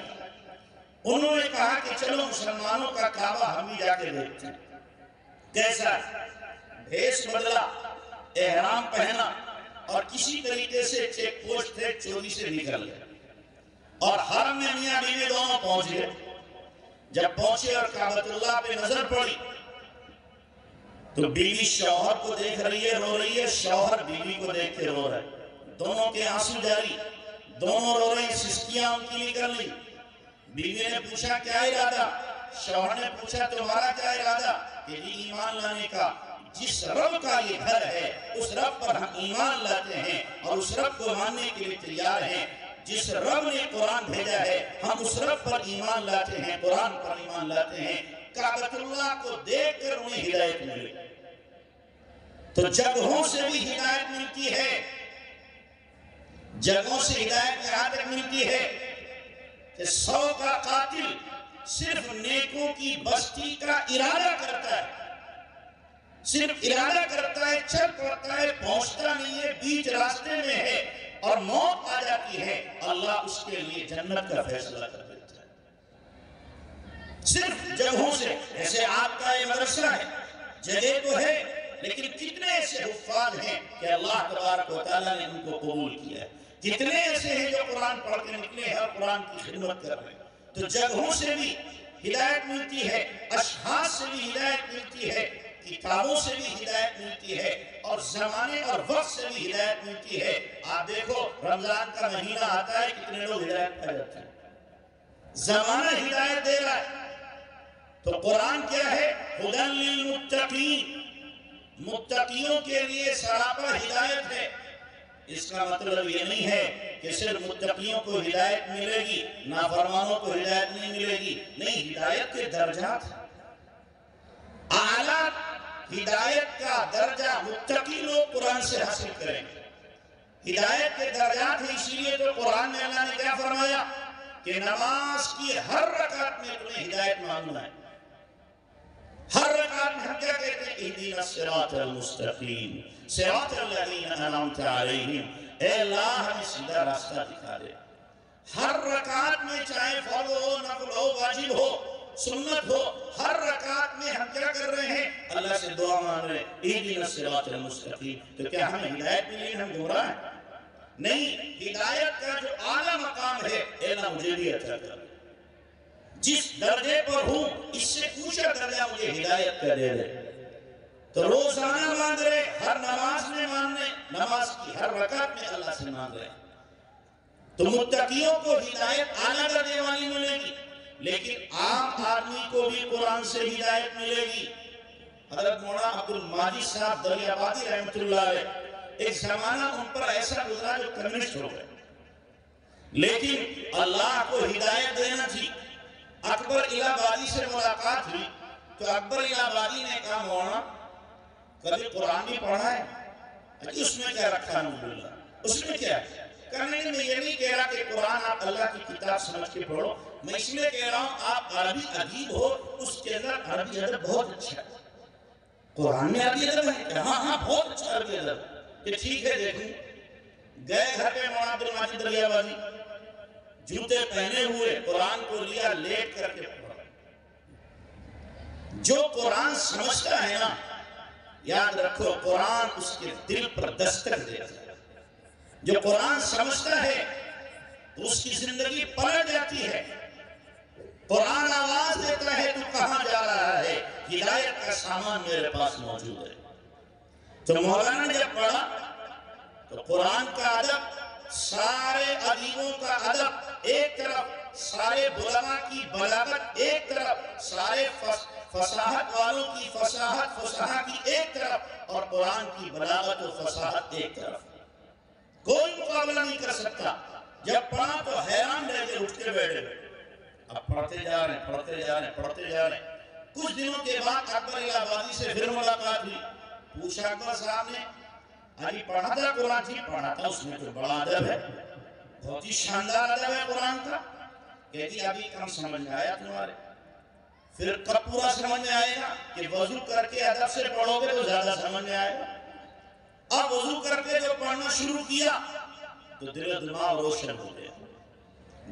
انہوں نے کہا کہ چلو مسلمانوں کا کعبہ ہم بھی جا کے دیکھتے ہیں۔ کیسا بھیس بدلا، احرام پہنا اور کسی طریقے سے چیک پوسٹ تھے چوری سے نکل گئے اور حرم میں میاں بیوی دونوں پہنچ گئے۔ جب پہنچے اور کعبۃ اللہ پہ نظر پڑی تو بیوی شوہر کو دیکھ رہی ہے، رو رہی ہے، شوہر بیوی کو دیکھ کے رو رہا ہے، دونوں کے آنسو جاری، دونوں رو رہے ہیں، سسکیاں ان کی نکل رہی۔ بیوی نے پوچھا کیا ارادہ؟ شوہر نے پوچھا تمہارا کیا ارادہ؟ کہ جی ایمان لانے کا، جس رب کا یہ گھر ہے اس رب پر ہم ایمان لاتے ہیں اور اس رب کو ماننے کے لیے تیار ہیں۔ جس رب نے قرآن بھیجا ہے ہم اس رب پر ایمان لاتے ہیں، قرآن پر ایمان لاتے ہیں۔ کعبۃ اللہ کو دیکھ کر انہیں ہدایت ملی۔ تو جگہوں سے بھی ہدایت ملتی ہے۔ جگہوں سے ہدایت یہاں تک ملتی ہے کہ 100 کا قاتل صرف نیکوں کی بستی کا ارادہ کرتا ہے، صرف ارادہ کرتا ہے، چل پڑتا ہے، پہنچتا نہیں ہے، بیچ راستے میں ہے اور موت آ جاتی ہے، اللہ اس کے لیے جنت کا فیصلہ کر دیتا ہے۔ صرف جگہوں سے، ایسے آپ کا یہ مدرسہ ہے، جگہ تو ہے لیکن کتنے ایسے حفاظ ہیں کہ اللہ تبارک و تعالیٰ نے ان کو قبول کیا ہے، کتنے ایسے ہیں جو قرآن پڑھ کے نکلے ہیں اور قرآن کی خدمت کر رہے ہیں۔ تو جگہوں سے بھی ہدایت ملتی ہے، اشخاص سے بھی ہدایت ملتی ہے، کتابوں سے بھی ہدایت ملتی ہے اور زمانے اور وقت سے بھی ہدایت ملتی ہے۔ آپ دیکھو رمضان کا مہینہ آتا ہے کتنے لوگ ہدایت پا جاتے ہیں، زمانہ ہدایت دے رہا ہے۔ تو قرآن کیا ہے؟ ہدی للمتقین، متقیوں کے لیے سراپا ہدایت ہے۔ اس کا مطلب یہ نہیں ہے کہ صرف متقیوں کو ہدایت ملے گی، نافرمانوں کو ہدایت نہیں ملے گی، نہیں، ہدایت کے درجات ہیں۔ اعلیٰ ہدایت کا درجہ متقی لوگ قرآن سے حاصل کریں گے۔ ہدایت کے درجات ہیں، اسی لیے تو قرآن میں اللہ نے کیا فرمایا کہ نماز کی ہر رکعت میں تمہیں ہدایت مانگنا ہے۔ ہر رکعت میں ہم کیا کہتے ہیں؟ اہدنا الصراط المستقیم صراط الذین انعمت علیہم، اے اللہ ہمیں سیدھا راستہ دکھا دے۔ ہر رکعت میں چاہے فرض ہو، نفل ہو، واجب ہو، سنت ہو، ہر رکعت میں ہم کیا کر رہے ہیں؟ اللہ سے دعا مانگ رہے ہیں، اہدنا الصراط المستقیم۔ تو کیا ہمیں ہدایت ملی، ہم گمراہ ہیں؟ نہیں، ہدایت کا جو اعلیٰ مقام ہے، اے اللہ مجھے بھی عطا کر، جس درجے پر ہوں اس سے اونچا درجہ مجھے ہدایت کا دے دے۔ تو روزانہ مانگ رہے، ہر نماز میں ماننے، نماز کی ہر رکعت میں اللہ سے مانگ رہے۔ تو متقیوں کو ہدایت اعلیٰ درجے والی ملے گی، لیکن عام آدمی کو بھی قرآن سے ہدایت ملے گی۔ حضرت مولانا عبد الماجد صاحب دریابادی رحمۃ اللہ علیہ، ایک زمانہ ان پر ایسا گزرا جو کمیونسٹ ہو گئے، لیکن اللہ کو ہدایت دینا تھی۔ اکبر الہ آبادی سے ملاقات ہوئی تو اکبر الہ آبادی نے کہا مولانا کبھی قرآن بھی پڑھا ہے؟ اس میں کیا رکھا ہے؟ اس میں کیا ہے؟ کرنے میں یہ نہیں کہہ رہا کہ قرآن آپ اللہ کی کتاب سمجھ کے پڑھو، میں اس لیے کہہ رہا ہوں آپ عربی ادیب ہو، اس کے اندر عربی ادب بہت اچھا ہے، قرآن میں عربی ادب ہے؟ ہاں ہاں بہت اچھا عربی ادب کہ ٹھیک ہے دیکھیں گئے گھر پہ مولانا عبد المجید دریا بازی جوتے پہنے ہوئے قرآن کو لیا لیٹ کر کے پڑھا جو قرآن سمجھتا ہے نا یاد رکھو قرآن اس کے دل پر دستک دیتا ہے جو قرآن سمجھتا ہے تو اس کی زندگی پلٹ جاتی ہے قرآن آواز دیتا ہے تو کہاں جا رہا ہے ہدایت کا سامان میرے پاس موجود ہے تو مولانا جب پڑھا تو قرآن کا ادب سارے ادیبوں کا ادب ایک طرف سارے علماء کی بلاغت ایک طرف سارے فصاحت والوں کی فصاحت فصاحت کی ایک طرف اور قرآن کی بلاغت و فصاحت ایک طرف کوئی مقابلہ نہیں کر سکتا جب پڑھا تو حیران رہ کے اٹھ کے بیٹھے اب پڑھتے جا رہے ہیں پڑھتے جا رہے ہیں پڑھتے جا رہے ہیں کچھ دنوں کے بعد اکبر الہ آبادی سے پھر ملاقات ہوئی پوچھا اکبر صاحب نے ابھی پڑھا تھا قرآن جی پڑھا تھا اس میں تو بڑا ادب ہے بہت ہی شاندار ادب ہے قرآن کا کہتی ابھی کم سمجھ میں آیا تمہارے پھر کب پورا سمجھ میں آئے گا کہ وضو کر کے ادب سے پڑھو گے تو زیادہ سمجھ میں آئے گا اب وضو کر کے جو پڑھنا شروع کیا تو دل و دماغ روشن ہو گیا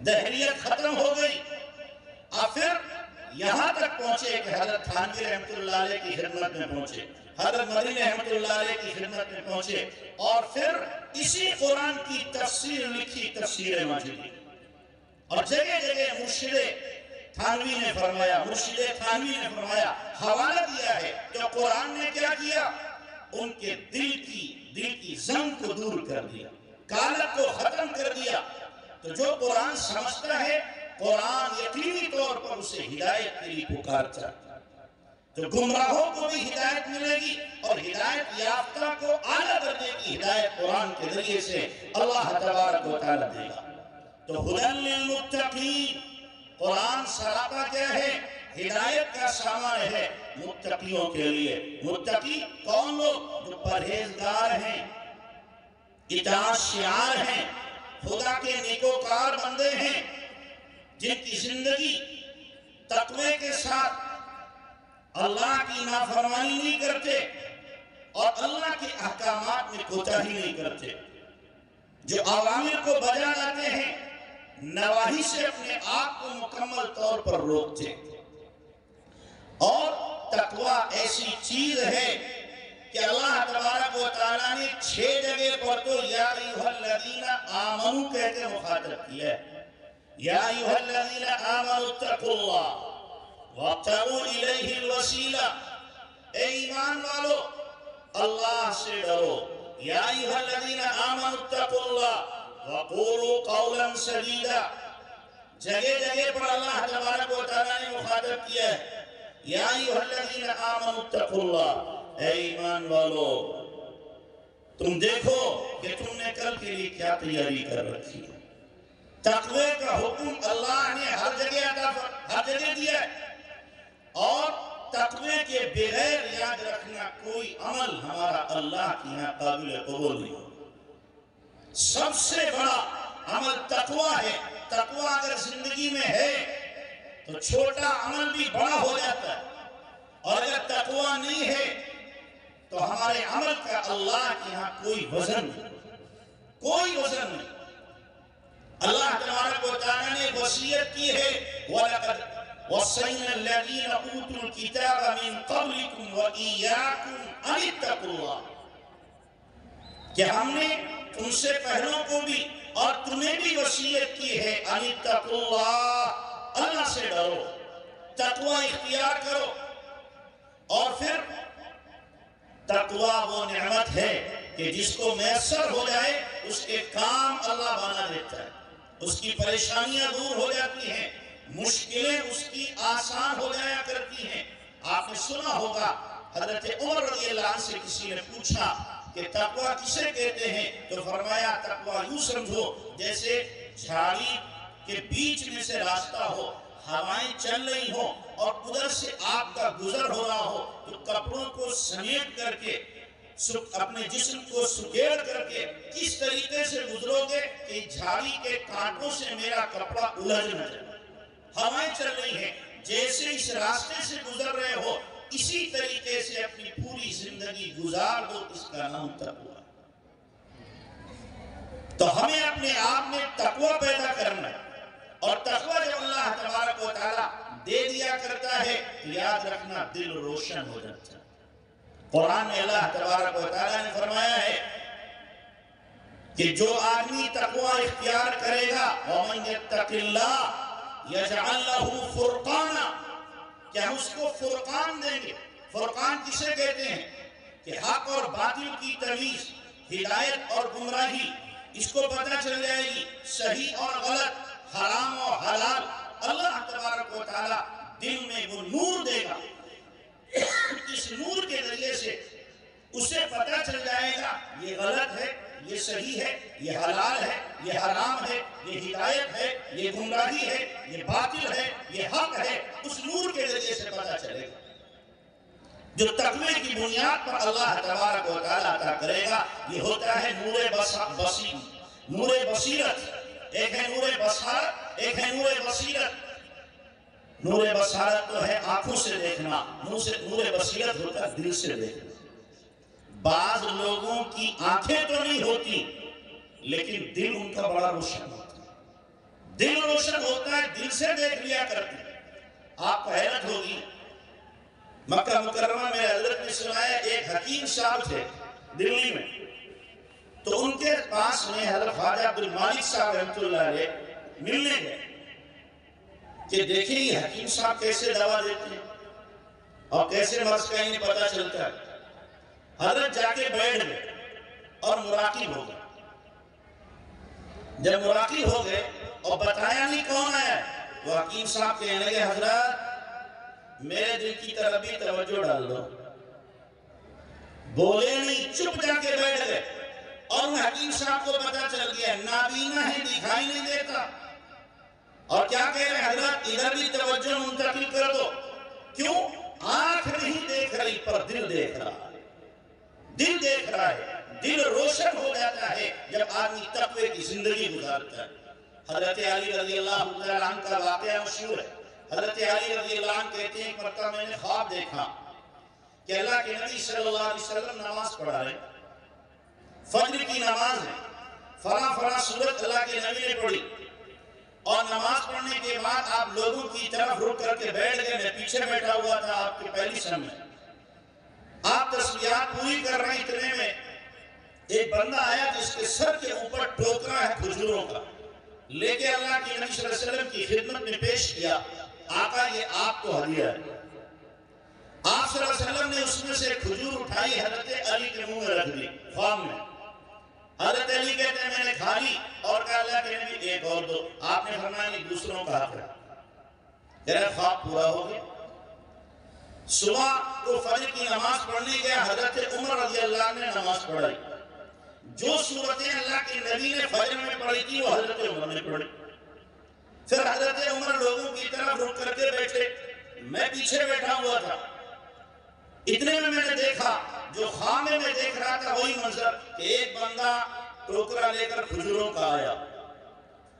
دہریت ختم ہو گئی اور پھر یہاں تک پہنچے کہ حضرت تھانوی رحمت اللہ علیہ کی خدمت میں پہنچے حضرت مدنی رحمت اللہ علیہ کی خدمت میں پہنچے اور پھر اسی قرآن کی تفسیر لکھی تفسیر مجیدی اور جگہ جگہ مرشد تھانوی نے فرمایا مرشد تھانوی نے فرمایا حوالہ دیا ہے کہ قرآن نے کیا کیا ان کے دل کی زنگ کو دور کر دیا کالت کو ختم کر دیا تو جو قرآن سمجھتا ہے قرآن یقینی طور پر اسے ہدایت کے لیے پکارتا تو گمراہوں کو بھی ہدایت ملے گی اور ہدایت یافتہ کو اعلیٰ درجے کی ہدایت قرآن کے ذریعے سے اللہ تبارک و تعالیٰ دے گا تو ہدی للمتقین قرآن سراپا کیا ہے ہدایت کا سامان ہے متقیوں کے لیے متقی کون لوگ جو پرہیزگار ہیں اطاعت شعار ہیں خدا کے نیکوکار بندے ہیں جن کی زندگی تقوی کے ساتھ اللہ کی نافرمانی نہیں کرتے اور اللہ کے احکامات میں کوتاہی نہیں کرتے جو اوامر کو بجا لاتے ہیں نواہی سے اپنے آپ کو مکمل طور پر روکتے اور تقوی ایسی چیز ہے کہ اللہ تبارک و تعالیٰ نے 6 جگہ پر تو یا ایھا الذین آمنوا کہہ کے مخاطب کیا ہے یا ایھا الذین آمنوا اتقوا اللہ وابتغوا الیہ الوسیلہ اے ایمان والو اللہ سے ڈرو یا ایھا الذین آمنوا اتقوا اللہ وقولوا قولا سدیدا جگہ جگہ پر اللہ تبارک و تعالیٰ نے مخاطب کیا ہے یا ایھا الذین آمنوا اتقوا اللہ اے ایمان والو تم دیکھو کہ تم نے کل کے لیے کیا تیاری کر رکھی ہے تقوی کا حکم اللہ نے ہر جگہ دیا ہے اور تقوی کے بغیر یاد رکھنا کوئی عمل ہمارا اللہ کی یہاں قابل قبول نہیں سب سے بڑا عمل تقوی ہے تقوی اگر زندگی میں ہے تو چھوٹا عمل بھی بڑا ہو جاتا ہے اور اگر تقوی نہیں ہے تو ہمارے عمل کا اللہ کے یہاں کوئی وزن نہیں اللہ تبارک و تعالیٰ نے وصیت کی ہے وَلَقَدْ وَصَّيْنَا الَّذِينَ أُوتُوا الْكِتَابَ مِن قَبْلِكُمْ وَإِيَّاكُمْ أَنِ اتَّقُوا اللَّهَ کہ ہم نے تم سے پہلوں کو بھی اور تمہیں بھی وصیت کی ہے أَنِ اتَّقُوا اللَّهَ اللہ سے ڈرو تقوی اختیار کرو اور پھر تقوی وہ نعمت ہے کہ جس کو میسر ہو جائے اس کے کام اللہ بنا دیتا ہے اس کی پریشانیاں دور ہو جاتی ہیں مشکلیں اس کی آسان ہو جایا کرتی ہیں آپ نے سنا ہوگا حضرت عمر رضی اللہ عنہ سے کسی نے پوچھا کہ تقوی کسے کہتے ہیں تو فرمایا تقوی یوں سمجھو جیسے جھاڑی کے بیچ میں سے راستہ ہو ہوائیں چل رہی ہوں اور ادھر سے آپ کا گزر ہو رہا ہو تو کپڑوں کو سمیٹ کر کے اپنے جسم کو سکیڑ کر کے کس طریقے سے گزرو گے کہ جھاڑی کے کانٹوں سے میرا کپڑا الجھ نہ جائے ہوائیں چل رہی ہیں جیسے اس راستے سے گزر رہے ہو اسی طریقے سے اپنی پوری زندگی گزار دو، اس کا نام تقوی۔ تو ہمیں اپنے آپ میں تقوی پیدا کرنا ہے، اور تقوی جب اللہ تبارک و تعالیٰ دے دیا کرتا ہے تو یاد رکھنا دل روشن ہو جاتا ہے۔ قرآن میں اللہ تبارک و تعالیٰ نے فرمایا ہے کہ جو آدمی تقوی اختیار کرے گا وَمَن يَتَّقِ اللَّهَ يَجْعَلْ لَهُ فُرْقَانًا، کہ ہم اس کو فرقان دیں گے۔ فرقان کسے کہتے ہیں؟ کہ حق اور باطل کی تمیز، ہدایت اور گمراہی، اس کو پتہ چل جائے گی، صحیح اور غلط، حرام اور حلال۔ اللہ تبارک و تعالیٰ دل میں وہ نور دے گا، اس نور کے ذریعے سے اسے پتہ چل جائے گا یہ غلط ہے، یہ صحیح ہے، یہ حلال ہے، یہ حرام ہے، یہ ہدایت ہے، یہ گمراہی ہے، یہ باطل ہے، یہ حق ہے۔ اس نور کے ذریعے سے پتہ چلے گا جو تقوی کی بنیاد پر اللہ تبارک و تعالیٰ عطا کرے گا۔ یہ ہوتا ہے نور بصیرت۔ ایک ہے نور بصارت، ایک ہے نور بصیرت۔ نور بصارت تو ہے آنکھوں سے دیکھنا، نور بصیرت ہوتا ہے دل سے دیکھنا۔ بعض لوگوں کی آنکھیں تو نہیں ہوتی لیکن دل ان کا بڑا روشن ہوتا ہے، دل روشن ہوتا ہے، دل سے دیکھ لیا کرتے ہیں۔ آپ کو حیرت ہوگی، مکہ مکرمہ میں حضرت نے سنایا ایک حکیم صاحب تھے دلی میں، تو ان کے پاس میں حضرت خواجہ عبد المالک صاحب رحمۃ اللہ علیہ ملنے گئے کہ دیکھیں یہ حکیم صاحب کیسے دوا دیتے ہیں اور کیسے مرض کا انہیں پتہ چلتا ہے۔ حضرت جا کے بیٹھ گئے اور مراقب ہو گئے۔ جب مراقب ہو گئے اور بتایا نہیں کون آیا ہے، وہ حکیم صاحب کہنے لگے حضرت میرے دل کی طرف بھی توجہ ڈال دو۔ بولے نہیں، چپ جا کے بیٹھ گئے، اور وہ حکیم صاحب کو پتہ چل گیا نابینا ہے، دکھائی نہیں دیتا۔ اور کیا کہہ رہے حضرت ادھر بھی توجہ منتقل کر دو۔ کیوں؟ آنکھ نہیں دیکھ رہی پر دل دیکھ رہا ہے، دل دیکھ رہا ہے۔ دل روشن ہو جاتا ہے جب آدمی تقوی کی زندگی گزارتا ہے۔ حضرت علی رضی اللہ تعالیٰ عنہ کا واقعہ مشہور ہے۔ حضرت علی رضی اللہ عنہ کہتے ہیں ایک مرتبہ میں نے خواب دیکھا کہ اللہ کے نبی صلی اللہ علیہ وسلم نماز پڑھا رہے، فجر کی نماز ہے، فلاں فلاں سورت اللہ کے نبی نے پڑھی، اور نماز پڑھنے کے بعد آپ لوگوں کی طرف رک کر کے بیٹھ گئے۔ میں پیچھے بیٹھا ہوا تھا آپ کے پہلی سن میں، آپ تسبیحات پوری کر رہے ہیں، اتنے میں ایک بندہ آیا جس کے سر کے اوپر ٹوکرا ہے کھجوروں کا، لے کے اللہ کے نبی صلی اللہ علیہ وسلم کی خدمت میں پیش کیا۔ آقا یہ آپ کو ہدیہ ہے۔ آپ صلی اللہ علیہ وسلم نے اس میں سے کھجور اٹھائی، حضرت علی کے منہ میں رکھ دی خواب میں۔ حضرت علی کہتے ہیں میں نے کھا لی اور کہا اللہ کے نبی ایک اور دو۔ آپ نے فرمایا کہ دوسروں کا حق ہے۔ میرا خواب پورا ہو گیا۔ صبح کو فجر کی نماز پڑھنے گیا، حضرت عمر رضی اللہ عنہ نے نماز پڑھائی۔ جو صورتیں اللہ کے نبی نے فجر میں پڑھی تھی وہ حضرت عمر نے پڑھی۔ پھر حضرت عمر لوگوں کی طرف رک کر کے بیٹھے، میں پیچھے بیٹھا ہوا تھا۔ اتنے میں نے دیکھا جو خواب میں دیکھ رہا تھا وہی منظر کہ ایک بندہ ٹوکرا لے کر کھجوروں کا آیا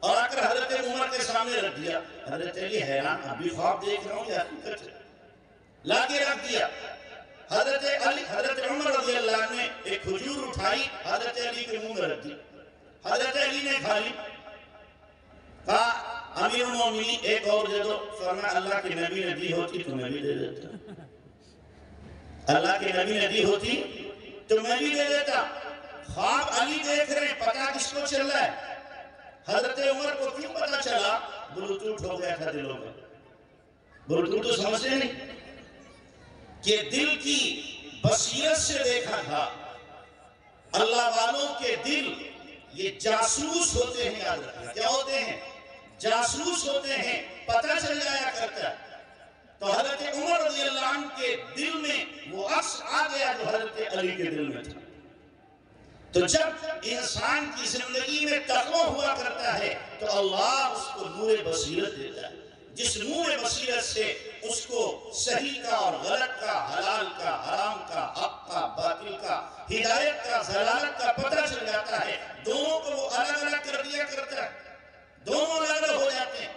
اور آ کر حضرت عمر کے سامنے رکھ دیا۔ حضرت علی حیران، ابھی خواب دیکھ رہا ہوں یا حقیقت ہے؟ لا کے رکھ دیا۔ حضرت عمر رضی اللہ عنہ نے ایک کھجور اٹھائی، حضرت علی کے منہ میں رکھ دی۔ حضرت علی نے کھا لی، کہا امیر المومنین ایک اور دے دو۔ فرمایا اللہ کے نبی نے دی ہوتی تو میں بھی دے دیتا، اللہ کے نبی نے دی ہوتی تو میں بھی دے دیتا۔ خواب علی دیکھ رہے، پتہ کس کو چل رہا ہے؟ حضرت عمر کو کیوں پتہ چلا؟ بلوٹوٹ ہو گیا تھا دلوں میں۔ بلوٹوٹ تو سمجھتے نہیں کہ دل کی بصیرت سے دیکھا تھا۔ اللہ والوں کے دل یہ جاسوس ہوتے ہیں، یاد رکھنا کیا ہوتے ہیں؟ جاسوس ہوتے ہیں، پتہ چل جایا کرتا ہے۔ تو حضرت عمر رضی اللہ عنہ کے دل میں وہ عکس آ گیا جو حضرت علی کے دل میں تھا۔ تو جب انسان کی زندگی میں تقوی ہوا کرتا ہے تو اللہ اس کو نور بصیرت دیتا ہے، جس نور بصیرت سے اس کو صحیح کا اور غلط کا، حلال کا، حرام کا، حق کا، باطل کا، ہدایت کا، ضلالت کا پتہ چل جاتا ہے۔ دونوں کو وہ الگ الگ کر دیا کرتا ہے، دونوں الگ الگ ہو جاتے ہیں۔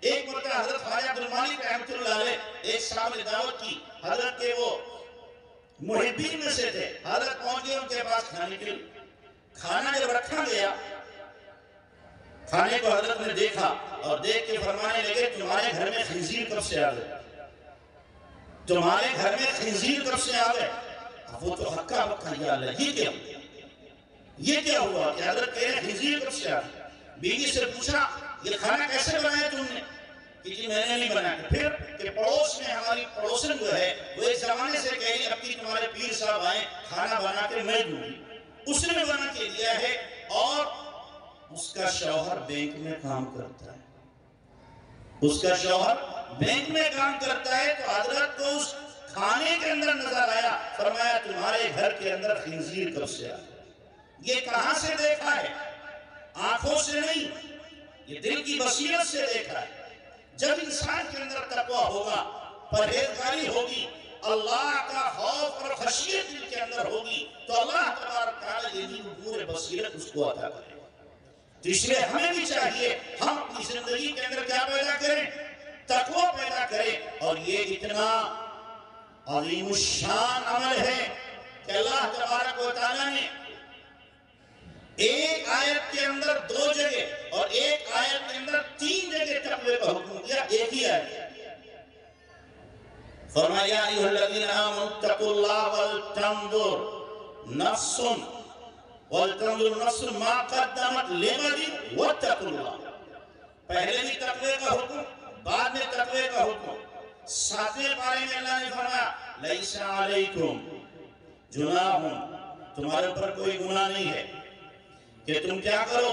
ایک مرتبہ حضرت خواجہ عبد المالک رحمۃ اللہ علیہ ایک صاحب نے دعوت کی، حضرت کے وہ محبین میں سے تھے. حضرت پہنچ گئے ان کے پاس کھانے کے لیے. کھانا جب رکھا گیا، کھانے کو حضرت نے دیکھا اور دیکھ کے فرمانے لگے تمہارے گھر میں خنزیر کب سے آ گئے؟ تمہارے گھر میں خنزیر کب سے آ گئے؟ اب وہ تو ہکا بکا یا اللہ یہ کیا ہوا کہ حضرت کہہ رہے خنزیر کب سے آ گئے؟ بیوی سے پوچھا یہ کھانا کیسے بنایا تم نے؟ کہ جی میں نے نہیں بنایا. پھر کہ پڑوس میں ہماری پڑوسن جو ہے وہ ایک زمانے سے کہہ رہی اب کی تمہارے پیر صاحب آئیں کھانا بنا کے میں دوں گی. اس نے بنا کے دیا ہے اور اس کا شوہر بینک میں کام کرتا ہے. اس کا شوہر بینک میں کام کرتا ہے. تو حضرت کو اس کھانے کے اندر نظر آیا، فرمایا تمہارے گھر کے اندر خنزیر کب سے آیا؟ یہ کہاں سے دیکھا ہے؟ آنکھوں سے نہیں، یہ دل کی بصیرت سے دیکھا ہے. جب انسان کے اندر تقوی ہوگا، پرہیزگاری ہوگی، اللہ کا خوف اور خشیت دل کے اندر ہوگی، تو اللہ تبارک تعالیٰ یہ نور بصیرت اس کو عطا کرے. تو اس لیے ہمیں بھی چاہیے ہم اپنی زندگی کے اندر کیا پیدا کریں؟ تقوی پیدا کریں. اور یہ اتنا عظیم الشان عمل ہے کہ اللہ تبارک و تعالیٰ نے ایک آیت کے اندر 2 جگہ اور ایک آیت کے اندر 3 جگہ تقوی کا حکم دیا ایک ہی آیت. فرمایا ایھا الذین آمنوا اتقوا اللہ ولتنظر نفس ما قدمت لغد واتقوا اللہ. پہلے بھی تقوی کا حکم، بعد میں تقوی کا حکم. 7ویں پارے میں اللہ نے فرمایا لیس علیکم جناح، تمہارے اوپر کوئی گناہ نہیں ہے کہ تم کیا کرو،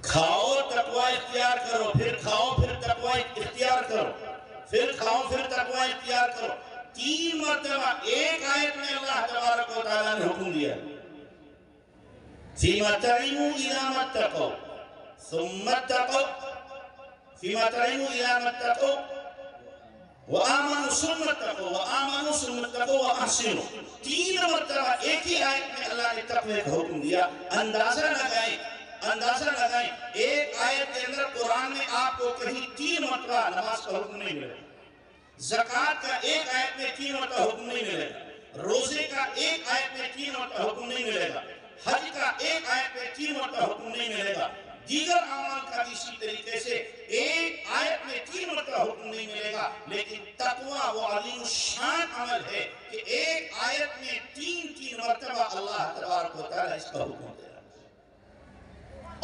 کھاؤ تقوی اختیار کرو، پھر کھاؤ پھر تقوی اختیار کرو، پھر کھاؤ پھر تقوی اختیار کرو. 3 مرتبہ ایک آیت میں اللہ تبارک و تعالیٰ نے حکم دیا. فِيمَا تَعِمُوا إِذَا مَا اتَّقَوْا ثُمَّ اتَّقَوْا فِيمَا تَعِمُوا إِذَا مَا اتَّقَوْا وَآمَنُوا ثُمَّ اتَّقَوْا وَآمَنُوا ثُمَّ اتَّقَوْا وَأَحْسِنُوا. 3 مرتبہ ایک ہی آیت میں اللہ نے تقوی کا حکم دیا. اندازہ لگائیں ایک آیت کے اندر قرآن میں آپ کو کہیں 3 مرتبہ نماز کا حکم نہیں ملے گا، زکوٰۃ کا ایک آیت میں 3 مرتبہ حکم نہیں ملے گا، روزے کا ایک آیت میں 3 مرتبہ حکم نہیں ملے گا، حج کا ایک آیت میں 3 مرتبہ حکم نہیں ملے گا، دیگر اعمال کا بھی اسی طریقے سے ایک آیت میں 3 مرتبہ حکم نہیں ملے گا. لیکن تقوی وہ عظیم الشان عمل ہے کہ ایک آیت میں 3 مرتبہ اللہ تبارک و تعالیٰ اس کا حکم دے رہا ہے.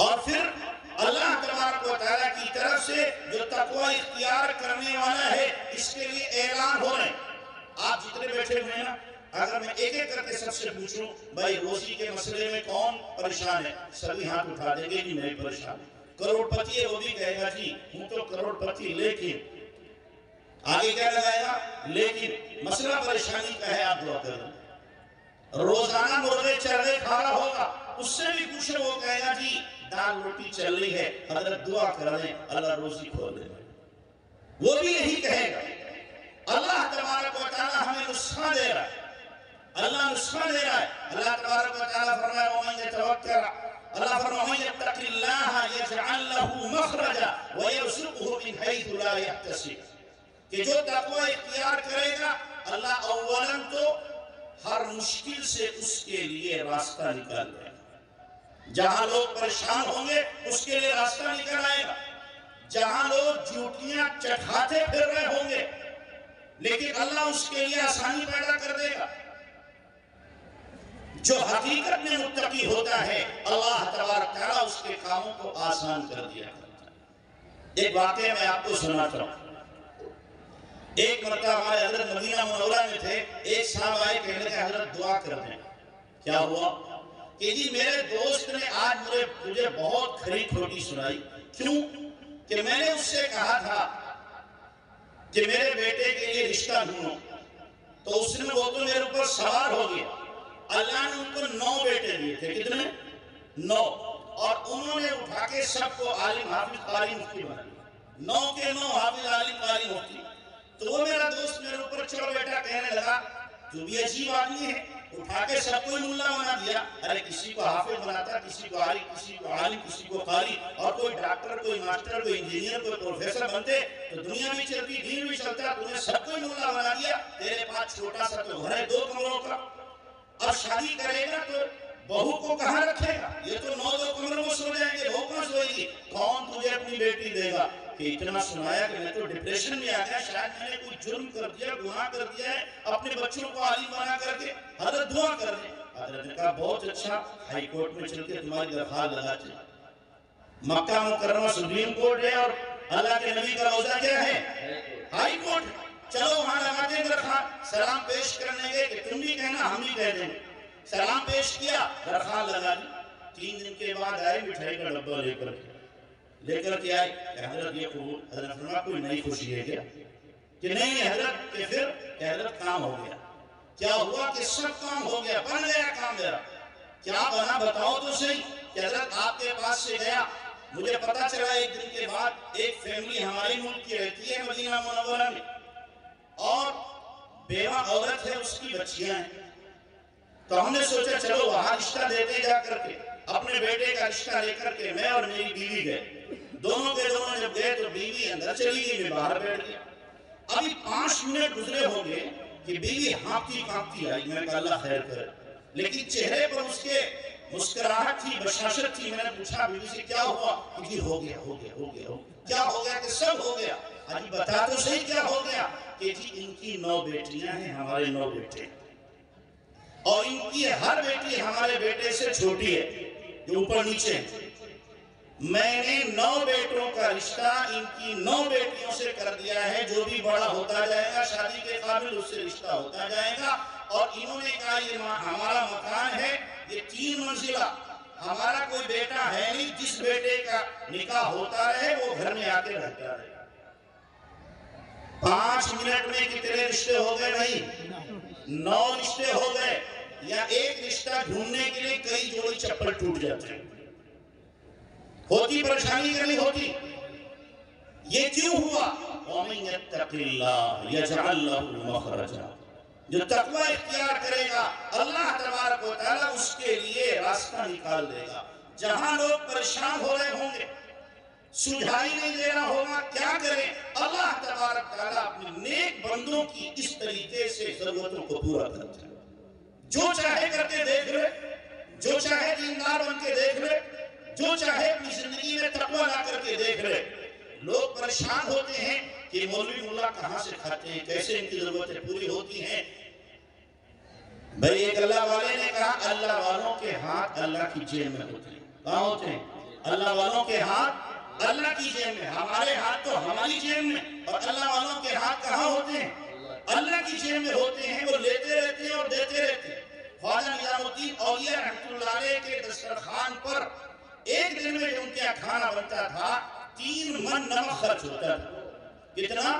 اور پھر اللہ تبارک و تعالیٰ کی طرف سے جو تقوی اختیار کرنے والا ہے اس کے لیے اعلان ہو رہے ہیں. آپ جتنے بیٹھے ہوئے ہیں نا، اگر میں ایک ایک کر کے سب سے پوچھوں بھائی روزی کے مسئلے میں کون پریشان ہے، سبھی ہاتھ اٹھا دیں گے کہ میں پریشان ہوں. کروڑ پتی ہے وہ بھی کہے گا جی ہوں تو کروڑ پتی، لیکن آگے کیا لگائے گا لیکن مسئلہ پریشانی کا ہے آپ دعا کریں. روزانہ مرغے چرغے کھا رہا ہوگا، اس سے بھی پوچھو وہ کہے گا جی دال روٹی چل رہی ہے حضرت دعا کر دیں اللہ روزی کھول دے. وہ بھی یہی کہے گا. اللہ تبارک و تعالیٰ ہمیں نسخہ دے رہا ہے، اللہ نسخہ دے رہا ہے. اللہ تبارک و تعالیٰ فرمایا وَمَن يَتَوَكَّلْ، اللہ فرمایا وَمَن يَتَّقِ اللَّهَ يَجْعَلْ لَهُ مَخْرَجًا وَيَرْزُقْهُ مِنْ حَيْثُ لَا يَحْتَسِبُ. کہ جو تقوی اختیار کرے گا اللہ اولاً تو ہر مشکل سے اس کے لیے راستہ نکال دے گا. جہاں لوگ پریشان ہوں گے اس کے لیے راستہ نکل آئے گا. جہاں لوگ جھوٹیاں چٹکھاتے پھر رہے ہوں گے لیکن اللہ اس کے لیے آسانی پیدا کر دے گا. جو حقیقت میں متقی ہوتا ہے اللہ تبارک تعالیٰ اس کے کاموں کو آسان کر دیا کرتا ہے. ایک واقعہ میں آپ کو سناتا ہوں. ایک مرتبہ ہمارے حضرت مدینہ منورہ میں تھے، ایک صاحب آئے کہنے لگے حضرت دعا کر دیں. کیا ہوا کہ جی میرے دوست نے آج مجھے بہت کھری کھوٹی سنائی. کیوں کہ میں نے اس سے کہا تھا کہ میرے بیٹے کے لیے رشتہ ڈھونڈو، تو اس نے وہ تو میرے اوپر سوار ہو گیا. اللہ نے ان کو 9 بیٹے دیے تھے. کتنے؟ 9. اور انہوں نے اٹھا کے سب کو عالم حافظ قاری مفتی بنا دیا. 9 کے 9 حافظ عالم قاری مفتی. تو وہ میرا دوست میرے اوپر چڑھ بیٹھا، کہنے لگا تو بھی عجیب آدمی ہے، اٹھا کے سب کو ملا بنا دیا. ارے کسی کو حافظ بناتا, کسی کو عالم, کسی کو عالم, کسی کو قاری, اور کوئی ڈاکٹر, کوئی ماسٹر, کوئی انجینئر, کوئی پروفیسر بنتے تو دنیا بھی چلتی, دین بھی چلتا. تم نے سب کو ملا بنا دیا. تیرے پاس چھوٹا سا تو گھر ہے 2 کمروں کا. اب شادی کرے گا تو بہو کو کہاں رکھے گا؟ یہ تو 9 کمروں میں سو جائیں گے, وہ کہاں سوئے گی؟ کون تجھے اپنی بیٹی دے گا؟ کہ اتنا سنایا کہ میں تو ڈپریشن میں آ گیا, شاید میں نے کوئی جرم کر دیا, گناہ کر دیا ہے, اپنے بچوں کو عالم بنا کر کے. حضرت دعا کر دیں. حضرت نے کہا بہت اچھا, ہائی کورٹ میں چل کے تمہاری درخواست لگاتے. مکہ مکرمہ سپریم کورٹ ہے اور اللہ کے نبی کا روضہ کیا ہے؟ High court. چلو وہاں لگاتے ہیں درخواست. سلام پیش کرنے گئے کہ تم بھی کہنا ہم بھی کہہ دیں. سلام پیش کیا, درخواست لگا دی. 3 دن کے بعد آئے مٹھائی کا ڈبہ لے کر کے آئے کہ حضرت یہ قبول. حضرت فرمایا کوئی نئی خوشی ہے کیا؟ کہ نہیں حضرت. کہ پھر کہ حضرت کام ہو گیا. کیا ہوا؟ کہ سب کام ہو گیا, بن گیا کام میرا. کیا بنا بتاؤ تو صحیح. کہ حضرت آپ کے پاس سے گیا, مجھے پتا چلا 1 دن کے بعد ایک فیملی ہمارے ملک کی رہتی ہے مدینہ منورہ میں, اور بیوہ عورت ہے, اس کی بچیاں ہیں. تو ہم نے سوچا چلو وہاں رشتہ دیتے جا کر کے. اپنے بیٹے کا رشتہ لے کر کے میں اور میری بیوی گئے. دونوں کے دونوں جب گئے تو بیوی اندر چلی گئی, میں باہر بیٹھ گیا. ابھی 5 منٹ گزرے ہوں گے کہ بیوی ہانپتی کانپتی آئی. میں کہا اللہ خیر کرے, لیکن چہرے پر اس کے مسکراہٹ تھی, بشاشت تھی. میں نے پوچھا بیوی سے کیا ہوا؟ کہ جی ہو گیا. کیا ہو گیا؟ کہ سب ہو گیا. جی بتا تو صحیح کیا ہو گیا؟ کہ جی ان کی 9 بیٹیاں ہیں, ہمارے 9 بیٹے, اور ان کی ہر بیٹی ہمارے بیٹے سے چھوٹی ہے, جو اوپر نیچے ہیں. میں نے 9 بیٹوں کا رشتہ ان کی 9 بیٹیوں سے کر دیا ہے. جو بھی بڑا ہوتا جائے گا شادی کے قابل, اس سے رشتہ ہوتا جائے گا. اور انہوں نے کہا یہ ہمارا مکان ہے, یہ 3 منزلہ, ہمارا کوئی بیٹا ہے نہیں. جس بیٹے کا نکاح ہوتا رہے وہ گھر میں آ کے رہتا رہے. 5 منٹ میں کتنے رشتے ہو گئے بھائی؟ 9 رشتے ہو گئے. یا ایک رشتہ ڈھونڈنے کے لیے کئی جوڑی چپل ٹوٹ جاتے ہیں. ہوتی پریشانی کرنی ہوتی. یہ کیوں ہوا؟ وَمَن يَتَّقِ اللَّهَ يَجْعَلْ لَهُ مَخْرَجًا. جو تقوی اختیار کرے گا اللہ تبارک و تعالیٰ اس کے لیے راستہ نکال دے گا. جہاں لوگ پریشان ہو رہے ہوں گے, سجھائی نہیں دے رہا ہوگا, کیا کریں؟ اللہ تبارک تعالیٰ اپنے نیک بندوں کی اس طریقے سے ضرورتوں کو پورا کرتا ہے. جو چاہے کر کے دیکھ لے, جو چاہے دیندار بن کے دیکھ لے, جو چاہے اپنی زندگی میں تقوی لا کر کے دیکھ لے. لوگ پریشان ہوتے ہیں کہ مولوی ملا کہاں سے کھاتے ہیں, کیسے ان کی ضرورتیں پوری ہوتی ہیں. بھئی ایک اللہ والے نے کہا اللہ والوں کے ہاتھ اللہ کی جیب میں ہوتے ہیں. کہاں ہوتے ہیں؟ اللہ والوں کے ہاتھ اللہ کی جیب میں. ہمارے ہاتھ تو ہماری جیب میں, اور اللہ والوں کے ہاتھ کہاں ہوتے ہیں؟ اللہ کی جیب میں ہوتے ہیں. وہ لیتے رہتے ہیں اور دیتے رہتے ہیں. خواجہ نظام الدین اولیاء رحمۃ اللہ علیہ کے دسترخوان پر ایک دن میں جو ان کا کھانا بنتا تھا 3 من نمک خرچ ہوتا تھا. کتنا؟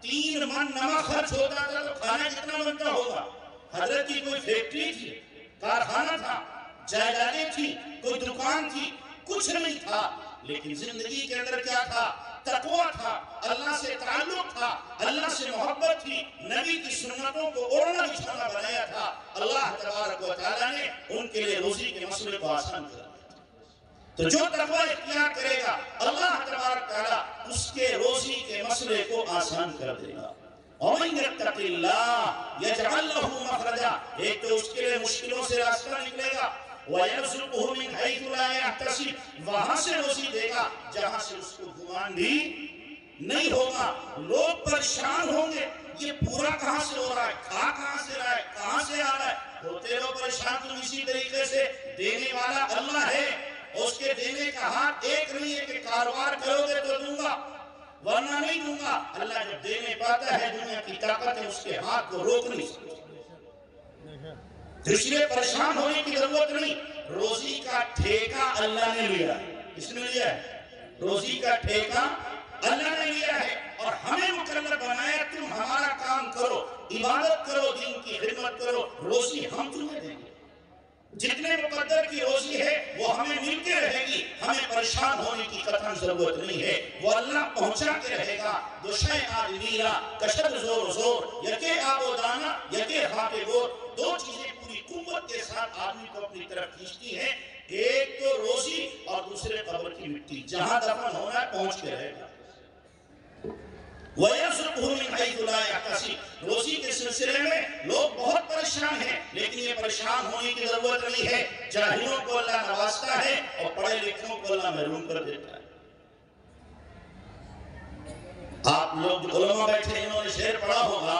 3 من نمک خرچ ہوتا تھا. تو کھانا کتنا بنتا ہوگا؟ حضرت کی کوئی فیکٹری تھی, کارخانہ تھا, جائیدادیں تھی, کوئی دکان تھی, کچھ نہیں تھا. لیکن زندگی کے اندر کیا تھا؟ تقوی تھا, اللہ سے تعلق تھا, اللہ سے محبت تھی, نبی کی سنتوں کو اوڑھنا بچھانا بنایا تھا. اللہ تبارک و تعالیٰ نے ان کے لیے روزی کے مسئلے کو آسان کر دیا. تو جو تقوی اختیار کرے گا اللہ تبارک تعالیٰ اس کے روزی کے مسئلے کو آسان کر دے گا. وَمَن يَتَّقِ اللَّهَ يَجْعَلْ لَهُ مَخْرَجًا. ایک تو اس کے لیے مشکلوں سے راستہ نکلے گا, وَيَرْزُقْهُ مِنْ حَيْثُ لَا يَحْتَسِبُ. وہاں سے روزی دے گا جہاں سے اس کو گمان بھی نہیں ہوگا. لوگ پریشان ہوں گے, یہ پورا کہاں سے ہو رہا ہے, کہاں سے رہا ہے, کہاں سے آ رہا ہے. ہوتے رہو پریشان. تم اسی طریقے سے دینے والا اللہ ہے, اس کے دینے کا ہاتھ ایک نہیں ہے کہ کاروبار کرو گے تو دوں گا ورنہ نہیں دوں گا. اللہ جب دینے پاتا ہے, دنیا کی طاقت ہے, اس کے ہاتھ کو روک نہیں سکتی. اس لیے پریشان ہونے کی ضرورت نہیں. روزی کا ٹھیکہ اللہ نے لیا. کس نے لیا ہے؟ روزی کا ٹھیکہ اللہ نے لیا ہے, اور ہمیں مکلف بنایا تم ہمارا کام کرو, عبادت کرو, دین کی خدمت کرو, روزی ہم تمہیں دیں گے. جتنے مقدر کی روزی ہے وہ ہمیں مل کے رہے گی, ہمیں پریشان ہونے کی قطعاً ضرورت نہیں ہے. وہ اللہ پہنچا کے رہے گا. دوشے آدمیرا کشد زور زور, یکے آب و دانا, یکے خاک گور. 2 چیزیں پوری پہنچ کے رہے گا۔ وَيَرْزُقْهُ مِنْ حَيْثُ لَا يَحْتَسِبُ، روزی کے سلسلے میں لوگ بہت پریشان ہیں، لیکن یہ پریشان ہونے کی ضرورت نہیں ہے۔ جاہلوں کو اللہ نوازتا ہے اور پڑھے لکھوں کو اللہ محروم کر دیتا ہے۔ آپ لوگ جو علماء بیٹھے انہوں نے شعر پڑھا ہوگا